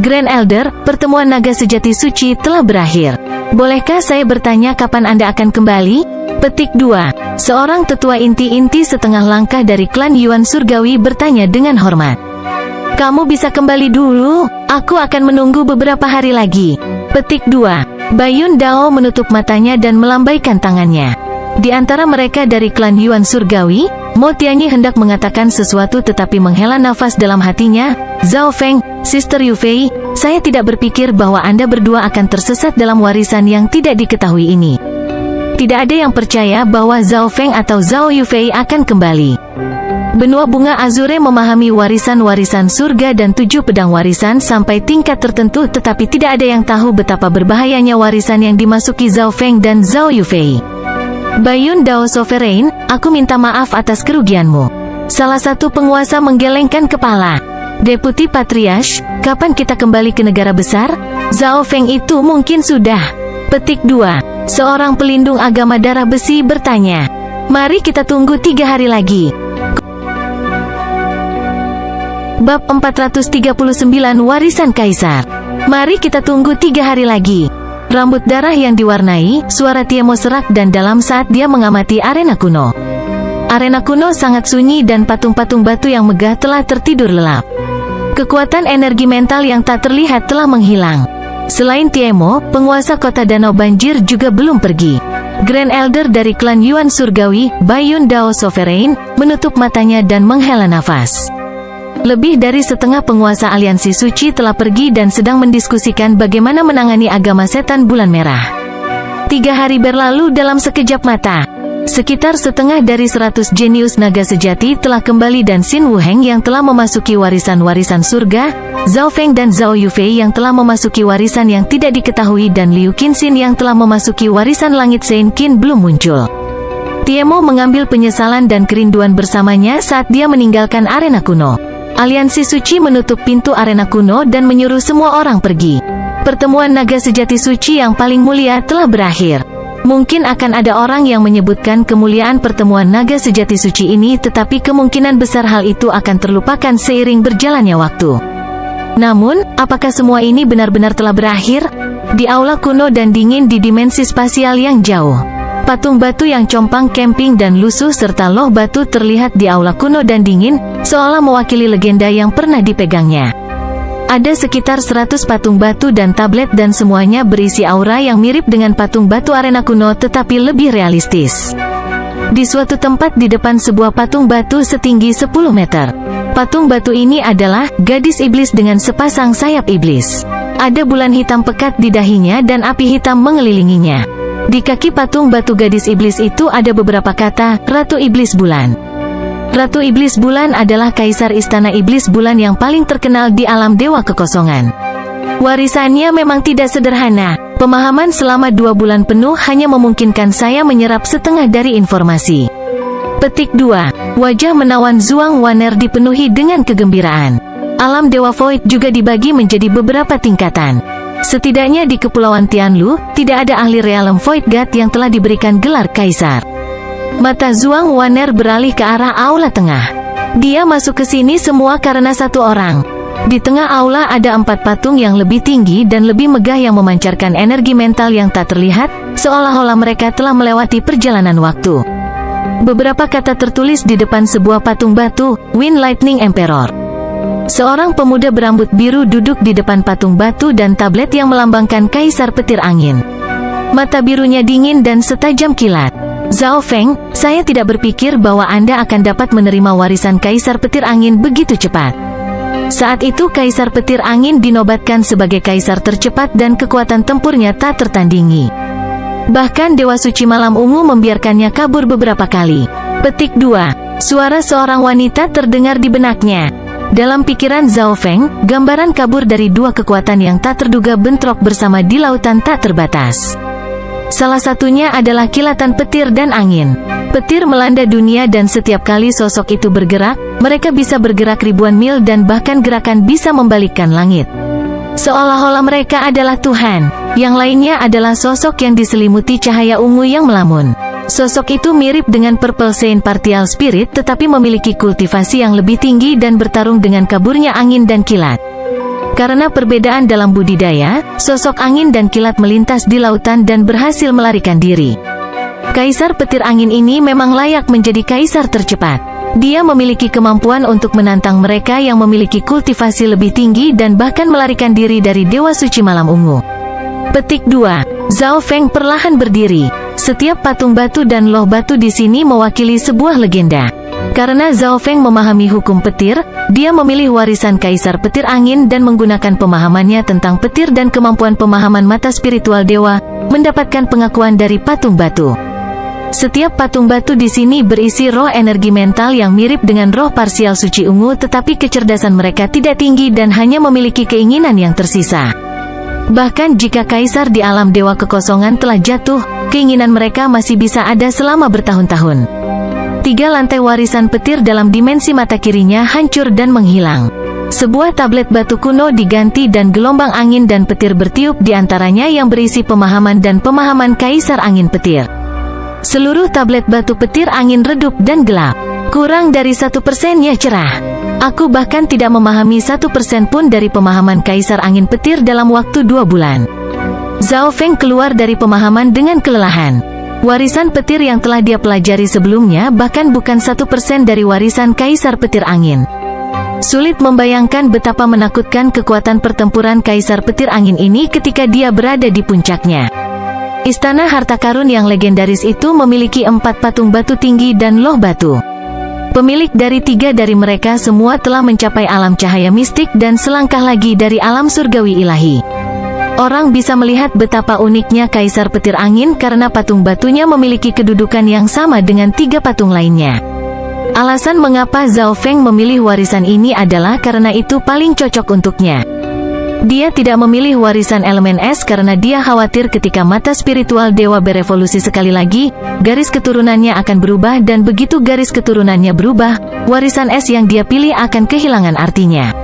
Grand Elder, pertemuan naga sejati suci telah berakhir. Bolehkah saya bertanya kapan Anda akan kembali? Petik 2. Seorang tetua inti-inti setengah langkah dari klan Yuan Surgawi bertanya dengan hormat. Kamu bisa kembali dulu, aku akan menunggu beberapa hari lagi. Petik 2. Baiyun Dao menutup matanya dan melambaikan tangannya. Di antara mereka dari klan Yuan Surgawi, Mo Tianyi hendak mengatakan sesuatu tetapi menghela nafas dalam hatinya. Zhao Feng, Sister Yu Fei, saya tidak berpikir bahwa Anda berdua akan tersesat dalam warisan yang tidak diketahui ini. Tidak ada yang percaya bahwa Zhao Feng atau Zhao Yufei akan kembali. Benua bunga Azure memahami warisan-warisan surga dan 7 pedang warisan sampai tingkat tertentu tetapi tidak ada yang tahu betapa berbahayanya warisan yang dimasuki Zhao Feng dan Zhao Yufei. Baiyun Dao Sovereign, aku minta maaf atas kerugianmu. Salah satu penguasa menggelengkan kepala. Deputi Patriarch, kapan kita kembali ke negara besar? Zhao Feng itu mungkin sudah. Petik 2. Seorang pelindung agama darah besi bertanya. Mari kita tunggu 3 hari lagi. Bab 439 Warisan Kaisar. Mari kita tunggu 3 hari lagi. Rambut darah yang diwarnai, suara Tiemo serak dan dalam saat dia mengamati arena kuno. Arena kuno sangat sunyi dan patung-patung batu yang megah telah tertidur lelap. Kekuatan energi mental yang tak terlihat telah menghilang. Selain Tiemo, penguasa kota Danau Banjir juga belum pergi. Grand Elder dari klan Yuan Surgawi, Baiyun Dao Sovereign, menutup matanya dan menghela nafas. Lebih dari setengah penguasa aliansi suci telah pergi dan sedang mendiskusikan bagaimana menangani agama setan bulan merah. 3 hari berlalu dalam sekejap mata. Sekitar setengah dari 100 jenius naga sejati telah kembali dan Xin Wuheng yang telah memasuki warisan-warisan surga, Zhao Feng dan Zhao Yufei yang telah memasuki warisan yang tidak diketahui dan Liu Qinxin yang telah memasuki warisan langit Sein Qin belum muncul. Tiemo mengambil penyesalan dan kerinduan bersamanya saat dia meninggalkan arena kuno. Aliansi suci menutup pintu arena kuno dan menyuruh semua orang pergi. Pertemuan naga sejati suci yang paling mulia telah berakhir. Mungkin akan ada orang yang menyebutkan kemuliaan pertemuan naga sejati suci ini tetapi kemungkinan besar hal itu akan terlupakan seiring berjalannya waktu. Namun, apakah semua ini benar-benar telah berakhir? Di aula kuno dan dingin di dimensi spasial yang jauh. Patung batu yang compang camping dan lusuh serta loh batu terlihat di aula kuno dan dingin, seolah mewakili legenda yang pernah dipegangnya. Ada sekitar 100 patung batu dan tablet dan semuanya berisi aura yang mirip dengan patung batu arena kuno tetapi lebih realistis. Di suatu tempat di depan sebuah patung batu setinggi 10 meter. Patung batu ini adalah gadis iblis dengan sepasang sayap iblis. Ada bulan hitam pekat di dahinya dan api hitam mengelilinginya. Di kaki patung batu gadis iblis itu ada beberapa kata, Ratu Iblis Bulan. Ratu Iblis Bulan adalah kaisar istana iblis bulan yang paling terkenal di alam dewa kekosongan. Warisannya memang tidak sederhana. Pemahaman selama 2 bulan penuh hanya memungkinkan saya menyerap setengah dari informasi. Petik 2. Wajah menawan Zhuang Waner dipenuhi dengan kegembiraan. Alam dewa void juga dibagi menjadi beberapa tingkatan. Setidaknya di Kepulauan Tianlu, tidak ada ahli realem Void God yang telah diberikan gelar Kaisar. Mata Zhuang Waner beralih ke arah aula tengah. Dia masuk ke sini semua karena satu orang. Di tengah aula ada 4 patung yang lebih tinggi dan lebih megah yang memancarkan energi mental yang tak terlihat, seolah-olah mereka telah melewati perjalanan waktu. Beberapa kata tertulis di depan sebuah patung batu, Wind Lightning Emperor. Seorang pemuda berambut biru duduk di depan patung batu dan tablet yang melambangkan Kaisar Petir Angin. Mata birunya dingin dan setajam kilat. Zhao Feng, saya tidak berpikir bahwa Anda akan dapat menerima warisan Kaisar Petir Angin begitu cepat. Saat itu Kaisar Petir Angin dinobatkan sebagai kaisar tercepat dan kekuatan tempurnya tak tertandingi. Bahkan Dewa Suci Malam Ungu membiarkannya kabur beberapa kali. Petik 2. Suara seorang wanita terdengar di benaknya. Dalam pikiran Zhao Feng, gambaran kabur dari 2 kekuatan yang tak terduga bentrok bersama di lautan tak terbatas. Salah satunya adalah kilatan petir dan angin. Petir melanda dunia dan setiap kali sosok itu bergerak, mereka bisa bergerak ribuan mil dan bahkan gerakan bisa membalikkan langit. Seolah-olah mereka adalah Tuhan. Yang lainnya adalah sosok yang diselimuti cahaya ungu yang melamun. Sosok itu mirip dengan Purple Saint Partial Spirit tetapi memiliki kultivasi yang lebih tinggi dan bertarung dengan kaburnya angin dan kilat. Karena perbedaan dalam budidaya, sosok angin dan kilat melintas di lautan dan berhasil melarikan diri. Kaisar Petir Angin ini memang layak menjadi kaisar tercepat. Dia memiliki kemampuan untuk menantang mereka yang memiliki kultivasi lebih tinggi dan bahkan melarikan diri dari Dewa Suci Malam Ungu. Petik 2. Zhao Feng perlahan berdiri. Setiap patung batu dan loh batu di sini mewakili sebuah legenda. Karena Zhao Feng memahami hukum petir, dia memilih warisan Kaisar Petir Angin dan menggunakan pemahamannya tentang petir dan kemampuan pemahaman mata spiritual dewa, mendapatkan pengakuan dari patung batu. Setiap patung batu di sini berisi roh energi mental yang mirip dengan roh parsial suci ungu, tetapi kecerdasan mereka tidak tinggi dan hanya memiliki keinginan yang tersisa. Bahkan jika kaisar di alam dewa kekosongan telah jatuh, keinginan mereka masih bisa ada selama bertahun-tahun. 3 lantai warisan petir dalam dimensi mata kirinya hancur dan menghilang. Sebuah tablet batu kuno diganti dan gelombang angin dan petir bertiup di antaranya yang berisi pemahaman dan pemahaman Kaisar Angin Petir. Seluruh tablet batu petir angin redup dan gelap. Kurang dari 1%-nya cerah. Aku bahkan tidak memahami 1% pun dari pemahaman Kaisar Angin Petir dalam waktu 2 bulan. Zhao Feng keluar dari pemahaman dengan kelelahan. Warisan petir yang telah dia pelajari sebelumnya bahkan bukan 1% dari warisan Kaisar Petir Angin. Sulit membayangkan betapa menakutkan kekuatan pertempuran Kaisar Petir Angin ini ketika dia berada di puncaknya. Istana harta karun yang legendaris itu memiliki 4 patung batu tinggi dan loh batu. Pemilik dari 3 dari mereka semua telah mencapai alam cahaya mistik dan selangkah lagi dari alam surgawi ilahi. Orang bisa melihat betapa uniknya Kaisar Petir Angin karena patung batunya memiliki kedudukan yang sama dengan 3 patung lainnya. Alasan mengapa Zhao Feng memilih warisan ini adalah karena itu paling cocok untuknya. Dia tidak memilih warisan elemen es karena dia khawatir ketika mata spiritual dewa berevolusi sekali lagi, garis keturunannya akan berubah dan begitu garis keturunannya berubah, warisan es yang dia pilih akan kehilangan artinya.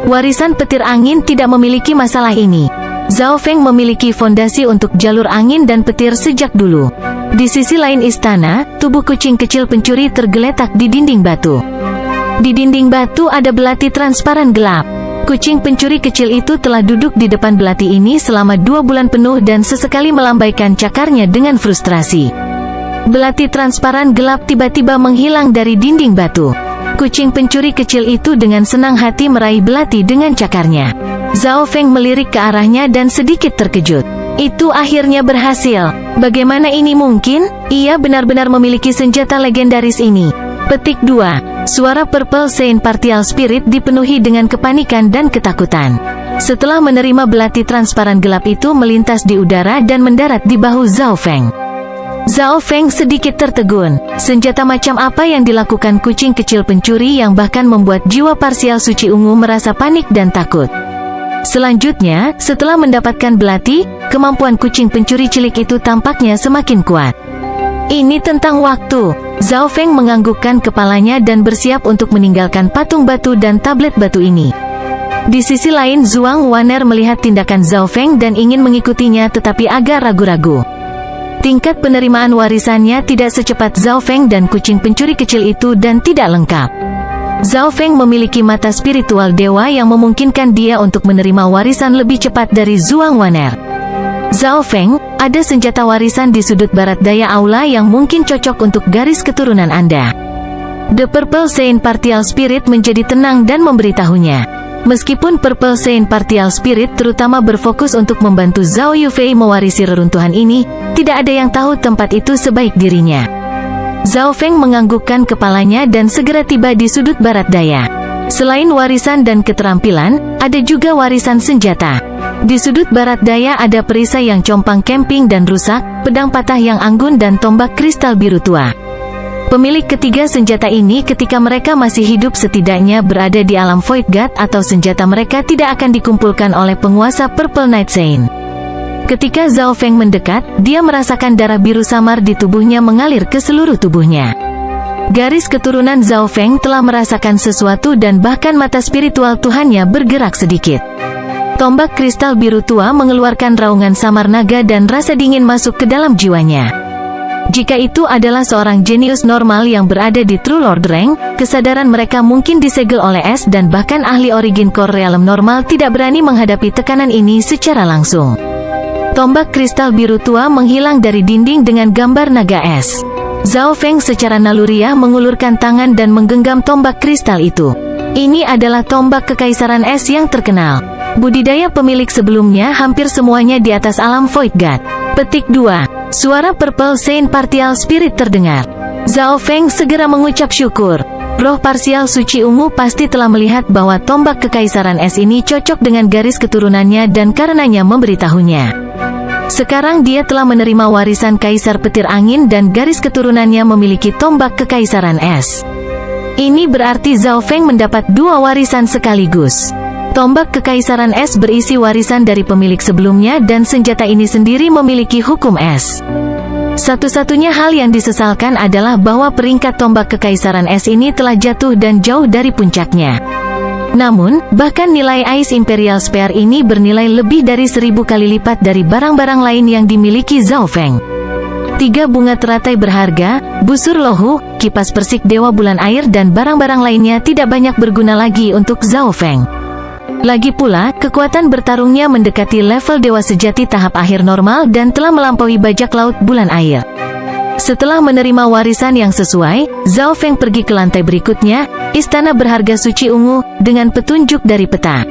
Warisan petir angin tidak memiliki masalah ini. Zhao Feng memiliki fondasi untuk jalur angin dan petir sejak dulu. Di sisi lain istana, tubuh kucing kecil pencuri tergeletak di dinding batu. Di dinding batu ada belati transparan gelap. Kucing pencuri kecil itu telah duduk di depan belati ini selama 2 bulan penuh dan sesekali melambaikan cakarnya dengan frustrasi. Belati transparan gelap tiba-tiba menghilang dari dinding batu. Kucing pencuri kecil itu dengan senang hati meraih belati dengan cakarnya. Zhao Feng melirik ke arahnya dan sedikit terkejut. Itu akhirnya berhasil. Bagaimana ini mungkin? Ia benar-benar memiliki senjata legendaris ini. Petik 2. Suara Purple Saint Partial Spirit dipenuhi dengan kepanikan dan ketakutan. Setelah menerima belati transparan gelap itu melintas di udara dan mendarat di bahu Zhao Feng. Zhao Feng sedikit tertegun. Senjata macam apa yang dilakukan kucing kecil pencuri yang bahkan membuat jiwa parsial suci ungu merasa panik dan takut. Selanjutnya, setelah mendapatkan belati, kemampuan kucing pencuri cilik itu tampaknya semakin kuat. Ini tentang waktu. Zhao Feng menganggukkan kepalanya dan bersiap untuk meninggalkan patung batu dan tablet batu ini. Di sisi lain Zhuang Waner melihat tindakan Zhao Feng dan ingin mengikutinya tetapi agak ragu-ragu. Tingkat penerimaan warisannya tidak secepat Zhao Feng dan kucing pencuri kecil itu dan tidak lengkap. Zhao Feng memiliki mata spiritual dewa yang memungkinkan dia untuk menerima warisan lebih cepat dari Zhuang Waner. Zhao Feng, ada senjata warisan di sudut barat daya aula yang mungkin cocok untuk garis keturunan Anda. The Purple Saint Partial Spirit menjadi tenang dan memberitahunya. Meskipun Purple Saint Partial Spirit terutama berfokus untuk membantu Zhao Yufei mewarisi reruntuhan ini, tidak ada yang tahu tempat itu sebaik dirinya. Zhao Feng menganggukkan kepalanya dan segera tiba di sudut barat daya. Selain warisan dan keterampilan, ada juga warisan senjata. Di sudut barat daya ada perisai yang compang camping dan rusak, pedang patah yang anggun dan tombak kristal biru tua. Pemilik ketiga senjata ini ketika mereka masih hidup setidaknya berada di alam Void God atau senjata mereka tidak akan dikumpulkan oleh penguasa Purple Night Saint. Ketika Zhao Feng mendekat, dia merasakan darah biru samar di tubuhnya mengalir ke seluruh tubuhnya. Garis keturunan Zhao Feng telah merasakan sesuatu dan bahkan mata spiritual Tuhannya bergerak sedikit. Tombak kristal biru tua mengeluarkan raungan samar naga dan rasa dingin masuk ke dalam jiwanya. Jika itu adalah seorang jenius normal yang berada di True Lord Rank, kesadaran mereka mungkin disegel oleh es dan bahkan ahli Origin Core Realm normal tidak berani menghadapi tekanan ini secara langsung. Tombak kristal biru tua menghilang dari dinding dengan gambar naga es. Zhao Feng secara naluriah mengulurkan tangan dan menggenggam tombak kristal itu. Ini adalah tombak kekaisaran es yang terkenal. Budidaya pemilik sebelumnya hampir semuanya di atas alam Void God. Petik 2. Suara Purple Saint Partial Spirit terdengar. Zhao Feng segera mengucap syukur. Roh parsial suci ungu pasti telah melihat bahwa tombak kekaisaran es ini cocok dengan garis keturunannya dan karenanya memberitahunya. Sekarang dia telah menerima warisan Kaisar Petir Angin dan garis keturunannya memiliki tombak kekaisaran es. Ini berarti Zhao Feng mendapat dua warisan sekaligus. Tombak kekaisaran es berisi warisan dari pemilik sebelumnya dan senjata ini sendiri memiliki hukum es. Satu-satunya hal yang disesalkan adalah bahwa peringkat tombak kekaisaran es ini telah jatuh dan jauh dari puncaknya. Namun, bahkan nilai Ice Imperial Spear ini bernilai lebih dari 1000 kali lipat dari barang-barang lain yang dimiliki Zhao Feng. 3 bunga teratai berharga, busur lohu, kipas persik dewa bulan air dan barang-barang lainnya tidak banyak berguna lagi untuk Zhao Feng. Lagi pula, kekuatan bertarungnya mendekati level dewa sejati tahap akhir normal dan telah melampaui bajak laut bulan air. Setelah menerima warisan yang sesuai, Zhao Feng pergi ke lantai berikutnya, istana berharga suci ungu, dengan petunjuk dari peta.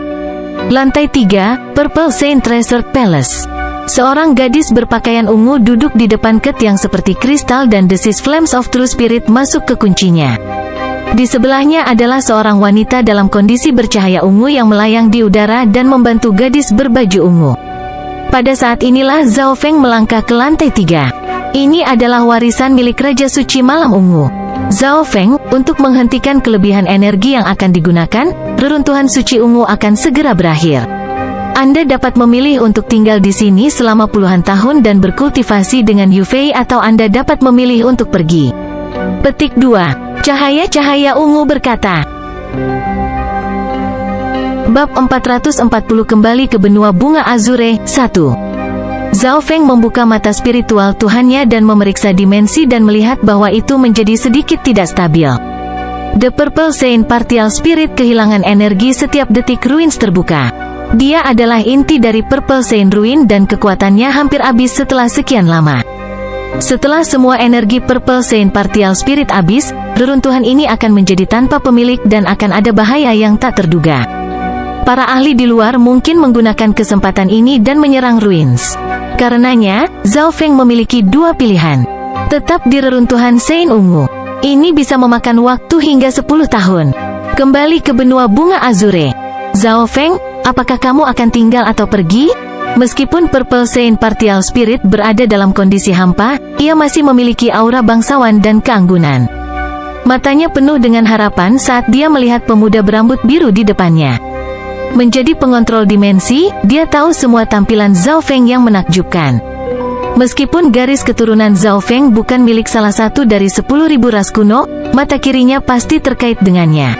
Lantai 3, Purple Saint Treasured Palace. Seorang gadis berpakaian ungu duduk di depan ket yang seperti kristal dan desis Flames of True Spirit masuk ke kuncinya. Di sebelahnya adalah seorang wanita dalam kondisi bercahaya ungu yang melayang di udara dan membantu gadis berbaju ungu. Pada saat inilah Zhao Feng melangkah ke lantai 3. Ini adalah warisan milik Raja Suci Malam Ungu. Zhao Feng, untuk menghentikan kelebihan energi yang akan digunakan, reruntuhan suci ungu akan segera berakhir. Anda dapat memilih untuk tinggal di sini selama puluhan tahun dan berkultivasi dengan Yufei atau Anda dapat memilih untuk pergi. Petik 2. Cahaya-cahaya ungu berkata. Bab 440 kembali ke benua bunga Azure, 1. Zhao Feng membuka mata spiritual Tuhannya dan memeriksa dimensi dan melihat bahwa itu menjadi sedikit tidak stabil. The Purple Saint Partial Spirit kehilangan energi setiap detik ruins terbuka. Dia adalah inti dari Purple Saint Ruin dan kekuatannya hampir habis setelah sekian lama. Setelah semua energi Purple Saint Partial Spirit habis, reruntuhan ini akan menjadi tanpa pemilik dan akan ada bahaya yang tak terduga. Para ahli di luar mungkin menggunakan kesempatan ini dan menyerang ruins. Karenanya, Zhao Feng memiliki dua pilihan. Tetap di reruntuhan Saint Ungu. Ini bisa memakan waktu hingga 10 tahun. Kembali ke benua bunga Azure. Zhao Feng, apakah kamu akan tinggal atau pergi? Meskipun Purple Saint Partial Spirit berada dalam kondisi hampa, ia masih memiliki aura bangsawan dan keanggunan. Matanya penuh dengan harapan saat dia melihat pemuda berambut biru di depannya. Menjadi pengontrol dimensi, dia tahu semua tampilan Zhao Feng yang menakjubkan. Meskipun garis keturunan Zhao Feng bukan milik salah satu dari 10.000 ras kuno, mata kirinya pasti terkait dengannya.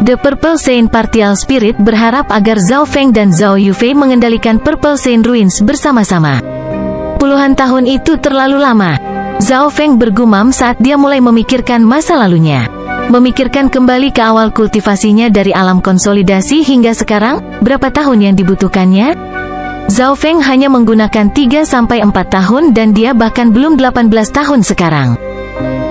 The Purple Saint Partial Spirit berharap agar Zhao Feng dan Zhao Yufei mengendalikan Purple Saint Ruins bersama-sama. Puluhan tahun itu terlalu lama. Zhao Feng bergumam saat dia mulai memikirkan masa lalunya. Memikirkan kembali ke awal kultivasinya dari alam konsolidasi hingga sekarang, berapa tahun yang dibutuhkannya? Zhao Feng hanya menggunakan 3-4 tahun dan dia bahkan belum 18 tahun sekarang.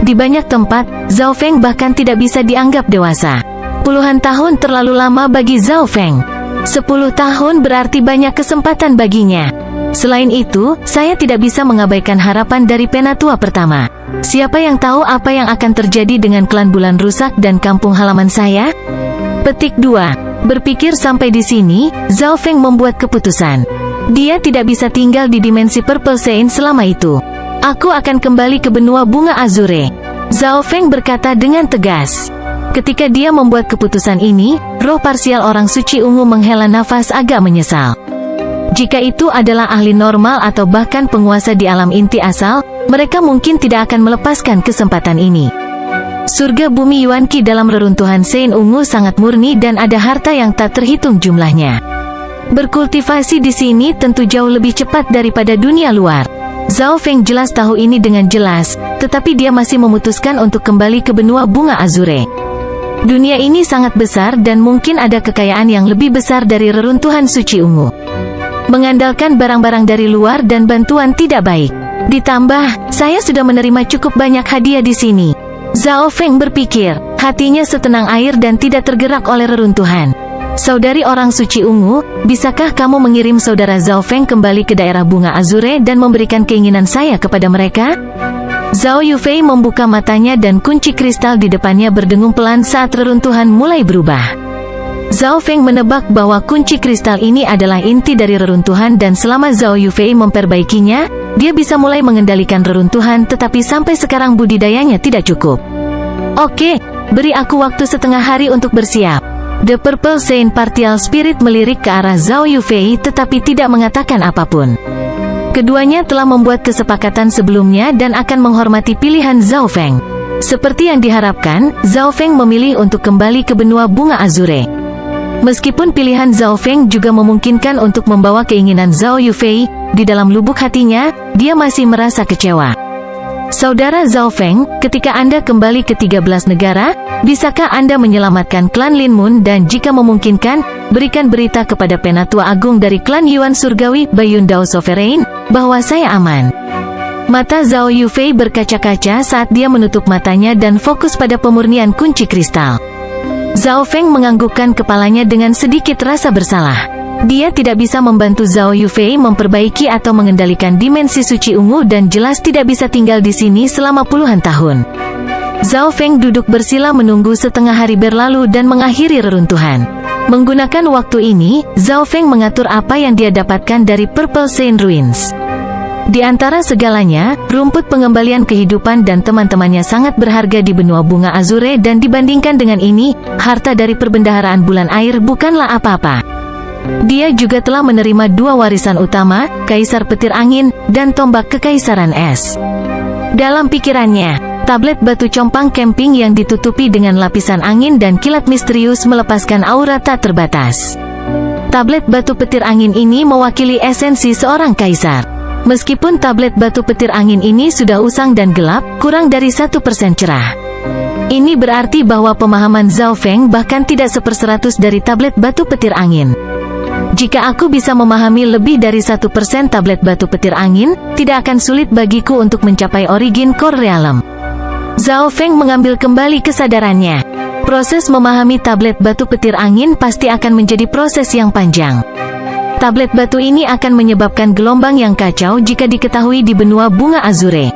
Di banyak tempat, Zhao Feng bahkan tidak bisa dianggap dewasa. Puluhan tahun terlalu lama bagi Zhao Feng. 10 tahun berarti banyak kesempatan baginya. Selain itu, saya tidak bisa mengabaikan harapan dari penatua pertama. Siapa yang tahu apa yang akan terjadi dengan klan bulan rusak dan kampung halaman saya? Petik 2. Berpikir sampai di sini, Zhao Feng membuat keputusan. Dia tidak bisa tinggal di dimensi Purple Saint selama itu. Aku akan kembali ke benua bunga Azure. Zhao Feng berkata dengan tegas. Ketika dia membuat keputusan ini, roh parsial orang suci ungu menghela nafas agak menyesal. Jika itu adalah ahli normal atau bahkan penguasa di alam inti asal, mereka mungkin tidak akan melepaskan kesempatan ini. Surga bumi Yuan-Ki dalam reruntuhan Saint ungu sangat murni dan ada harta yang tak terhitung jumlahnya. Berkultivasi di sini tentu jauh lebih cepat daripada dunia luar. Zhao Feng jelas tahu ini dengan jelas, tetapi dia masih memutuskan untuk kembali ke benua bunga Azure. Dunia ini sangat besar dan mungkin ada kekayaan yang lebih besar dari reruntuhan suci ungu. Mengandalkan barang-barang dari luar dan bantuan tidak baik. Ditambah, saya sudah menerima cukup banyak hadiah di sini. Zhao Feng berpikir, hatinya setenang air dan tidak tergerak oleh reruntuhan. Saudari orang suci ungu, bisakah kamu mengirim saudara Zhao Feng kembali ke daerah bunga Azure dan memberikan keinginan saya kepada mereka? Zhao Yufei membuka matanya dan kunci kristal di depannya berdengung pelan saat reruntuhan mulai berubah. Zhao Feng menebak bahwa kunci kristal ini adalah inti dari reruntuhan dan selama Zhao Yufei memperbaikinya, dia bisa mulai mengendalikan reruntuhan tetapi sampai sekarang budidayanya tidak cukup. Oke, beri aku waktu setengah hari untuk bersiap. The Purple Saint Partial Spirit melirik ke arah Zhao Yufei tetapi tidak mengatakan apapun. Keduanya telah membuat kesepakatan sebelumnya dan akan menghormati pilihan Zhao Feng. Seperti yang diharapkan, Zhao Feng memilih untuk kembali ke benua bunga Azure. Meskipun pilihan Zhao Feng juga memungkinkan untuk membawa keinginan Zhao Yufei, di dalam lubuk hatinya, dia masih merasa kecewa. Saudara Zhao Feng, ketika Anda kembali ke 13 negara, bisakah Anda menyelamatkan klan Lin Mun dan jika memungkinkan, berikan berita kepada penatua agung dari klan Yuan Surgawi, Bayun Dao Sovereign, bahwa saya aman. Mata Zhao Yufei berkaca-kaca saat dia menutup matanya dan fokus pada pemurnian kunci kristal. Zhao Feng menganggukkan kepalanya dengan sedikit rasa bersalah. Dia tidak bisa membantu Zhao Yufei memperbaiki atau mengendalikan dimensi suci ungu dan jelas tidak bisa tinggal di sini selama puluhan tahun. Zhao Feng duduk bersila menunggu setengah hari berlalu dan mengakhiri reruntuhan. Menggunakan waktu ini, Zhao Feng mengatur apa yang dia dapatkan dari Purple Saint Ruins. Di antara segalanya, rumput pengembalian kehidupan dan teman-temannya sangat berharga di benua bunga Azure dan dibandingkan dengan ini, harta dari perbendaharaan bulan air bukanlah apa-apa. Dia juga telah menerima 2 warisan utama, Kaisar Petir Angin, dan tombak Kekaisaran Es. Dalam pikirannya, tablet batu compang camping yang ditutupi dengan lapisan angin dan kilat misterius melepaskan aura tak terbatas. Tablet batu petir angin ini mewakili esensi seorang kaisar. Meskipun tablet batu petir angin ini sudah usang dan gelap, kurang dari 1% cerah. Ini berarti bahwa pemahaman Zhao Feng bahkan tidak 1/100 dari tablet batu petir angin. Jika aku bisa memahami lebih dari 1% tablet batu petir angin, tidak akan sulit bagiku untuk mencapai origin core realm. Zhao Feng mengambil kembali kesadarannya. Proses memahami tablet batu petir angin pasti akan menjadi proses yang panjang. Tablet batu ini akan menyebabkan gelombang yang kacau jika diketahui di benua bunga Azure.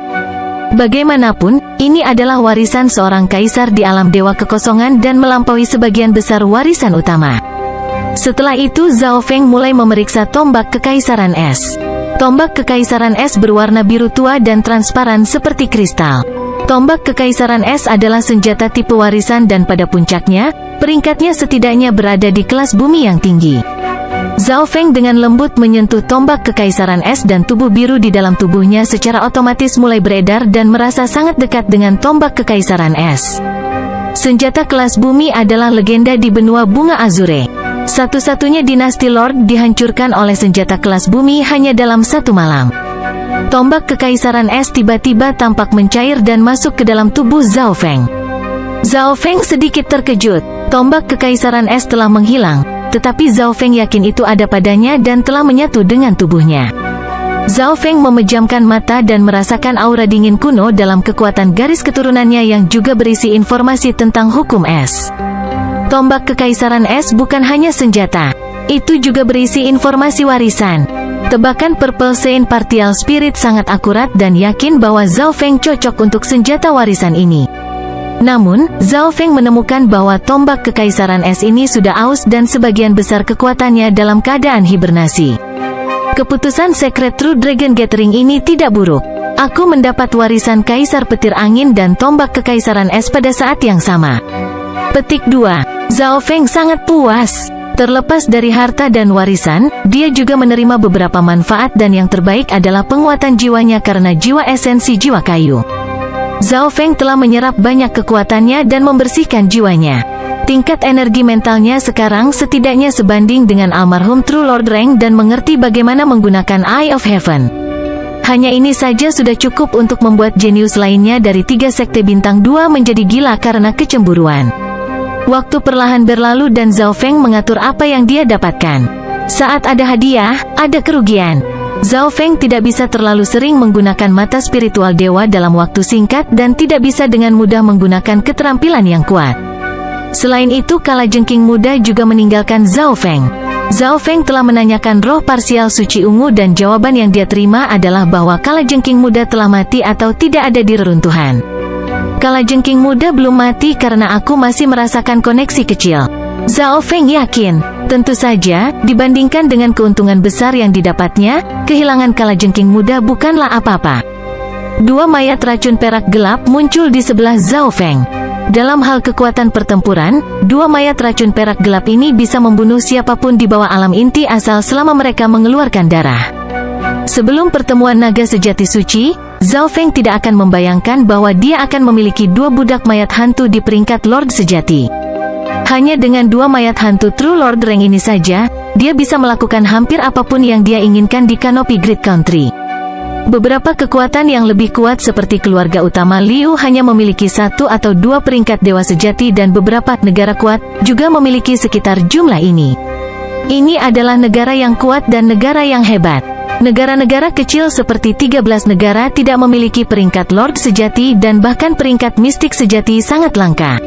Bagaimanapun, ini adalah warisan seorang kaisar di alam dewa kekosongan dan melampaui sebagian besar warisan utama. Setelah itu Zhao Feng mulai memeriksa tombak Kekaisaran Es. Tombak Kekaisaran Es berwarna biru tua dan transparan seperti kristal. Tombak Kekaisaran Es adalah senjata tipe warisan dan pada puncaknya, peringkatnya setidaknya berada di kelas bumi yang tinggi. Zhao Feng dengan lembut menyentuh tombak Kekaisaran Es dan tubuh biru di dalam tubuhnya secara otomatis mulai beredar dan merasa sangat dekat dengan tombak Kekaisaran Es. Senjata kelas bumi adalah legenda di benua bunga Azure. Satu-satunya dinasti Lord dihancurkan oleh senjata kelas bumi hanya dalam 1 malam. Tombak Kekaisaran Es tiba-tiba tampak mencair dan masuk ke dalam tubuh Zhao Feng. Zhao Feng sedikit terkejut. Tombak Kekaisaran Es telah menghilang, tetapi Zhao Feng yakin itu ada padanya dan telah menyatu dengan tubuhnya. Zhao Feng memejamkan mata dan merasakan aura dingin kuno dalam kekuatan garis keturunannya yang juga berisi informasi tentang hukum es. Tombak Kekaisaran Es bukan hanya senjata, itu juga berisi informasi warisan. Tebakan Purple Saint Partial Spirit sangat akurat dan yakin bahwa Zhao Feng cocok untuk senjata warisan ini. Namun, Zhao Feng menemukan bahwa tombak Kekaisaran Es ini sudah aus dan sebagian besar kekuatannya dalam keadaan hibernasi. Keputusan Secret True Dragon Gathering ini tidak buruk. Aku mendapat warisan Kaisar Petir Angin dan tombak Kekaisaran Es pada saat yang sama. Petik 2. Zhao Feng sangat puas. Terlepas dari harta dan warisan, dia juga menerima beberapa manfaat dan yang terbaik adalah penguatan jiwanya karena jiwa esensi jiwa kayu. Zhao Feng telah menyerap banyak kekuatannya dan membersihkan jiwanya. Tingkat energi mentalnya sekarang setidaknya sebanding dengan almarhum True Lord Reng dan mengerti bagaimana menggunakan Eye of Heaven. Hanya ini saja sudah cukup untuk membuat jenius lainnya dari 3 sekte bintang 2 menjadi gila karena kecemburuan. Waktu perlahan berlalu dan Zhao Feng mengatur apa yang dia dapatkan. Saat ada hadiah, ada kerugian. Zhao Feng tidak bisa terlalu sering menggunakan mata spiritual dewa dalam waktu singkat dan tidak bisa dengan mudah menggunakan keterampilan yang kuat. Selain itu, Kalajengking Muda juga meninggalkan Zhao Feng. Zhao Feng telah menanyakan roh parsial suci ungu dan jawaban yang dia terima adalah bahwa Kalajengking Muda telah mati atau tidak ada di reruntuhan. Kalajengking Muda belum mati karena aku masih merasakan koneksi kecil. Zhao Feng yakin, tentu saja, dibandingkan dengan keuntungan besar yang didapatnya, kehilangan Kalajengking Muda bukanlah apa-apa. 2 mayat racun perak gelap muncul di sebelah Zhao Feng. Dalam hal kekuatan pertempuran, 2 mayat racun perak gelap ini bisa membunuh siapapun di bawah alam inti asal selama mereka mengeluarkan darah. Sebelum pertemuan naga sejati suci, Zhao Feng tidak akan membayangkan bahwa dia akan memiliki 2 budak mayat hantu di peringkat Lord sejati. Hanya dengan 2 mayat hantu True Lord Reng ini saja, dia bisa melakukan hampir apapun yang dia inginkan di Canopy Great Country. Beberapa kekuatan yang lebih kuat seperti keluarga utama Liu hanya memiliki 1 atau 2 peringkat dewa sejati dan beberapa negara kuat juga memiliki sekitar jumlah ini. Ini adalah negara yang kuat dan negara yang hebat. Negara-negara kecil seperti 13 negara tidak memiliki peringkat Lord sejati dan bahkan peringkat mistik sejati sangat langka.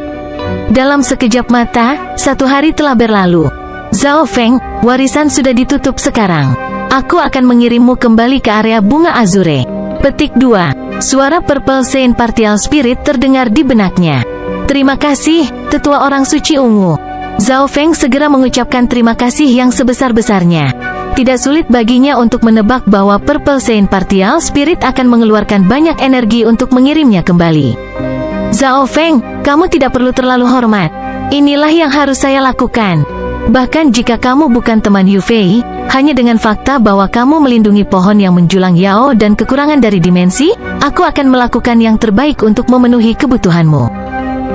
Dalam sekejap mata, 1 hari telah berlalu. Zhao Feng, warisan sudah ditutup sekarang. Aku akan mengirimmu kembali ke area bunga azure. Petik 2. Suara Purple Saint Partial Spirit terdengar di benaknya. Terima kasih, Tetua Orang Suci Ungu. Zhao Feng segera mengucapkan terima kasih yang sebesar-besarnya. Tidak sulit baginya untuk menebak bahwa Purple Saint Partial Spirit akan mengeluarkan banyak energi untuk mengirimnya kembali. Zhao Feng, kamu tidak perlu terlalu hormat. Inilah yang harus saya lakukan. Bahkan jika kamu bukan teman Yu Fei, hanya dengan fakta bahwa kamu melindungi pohon yang menjulang Yao dan kekurangan dari dimensi, aku akan melakukan yang terbaik untuk memenuhi kebutuhanmu.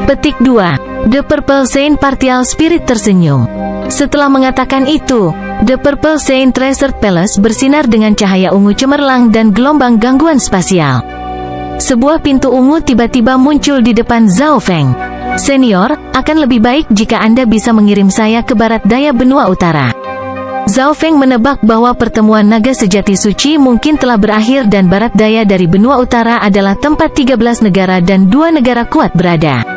Petik 2. The Purple Saint Partial Spirit tersenyum. Setelah mengatakan itu, The Purple Saint Treasured Palace bersinar dengan cahaya ungu cemerlang dan gelombang gangguan spasial. Sebuah pintu ungu tiba-tiba muncul di depan Zhao Feng. Senior, akan lebih baik jika Anda bisa mengirim saya ke barat daya benua utara. Zhao Feng menebak bahwa pertemuan naga sejati suci mungkin telah berakhir dan barat daya dari benua utara adalah tempat 13 negara dan 2 negara kuat berada.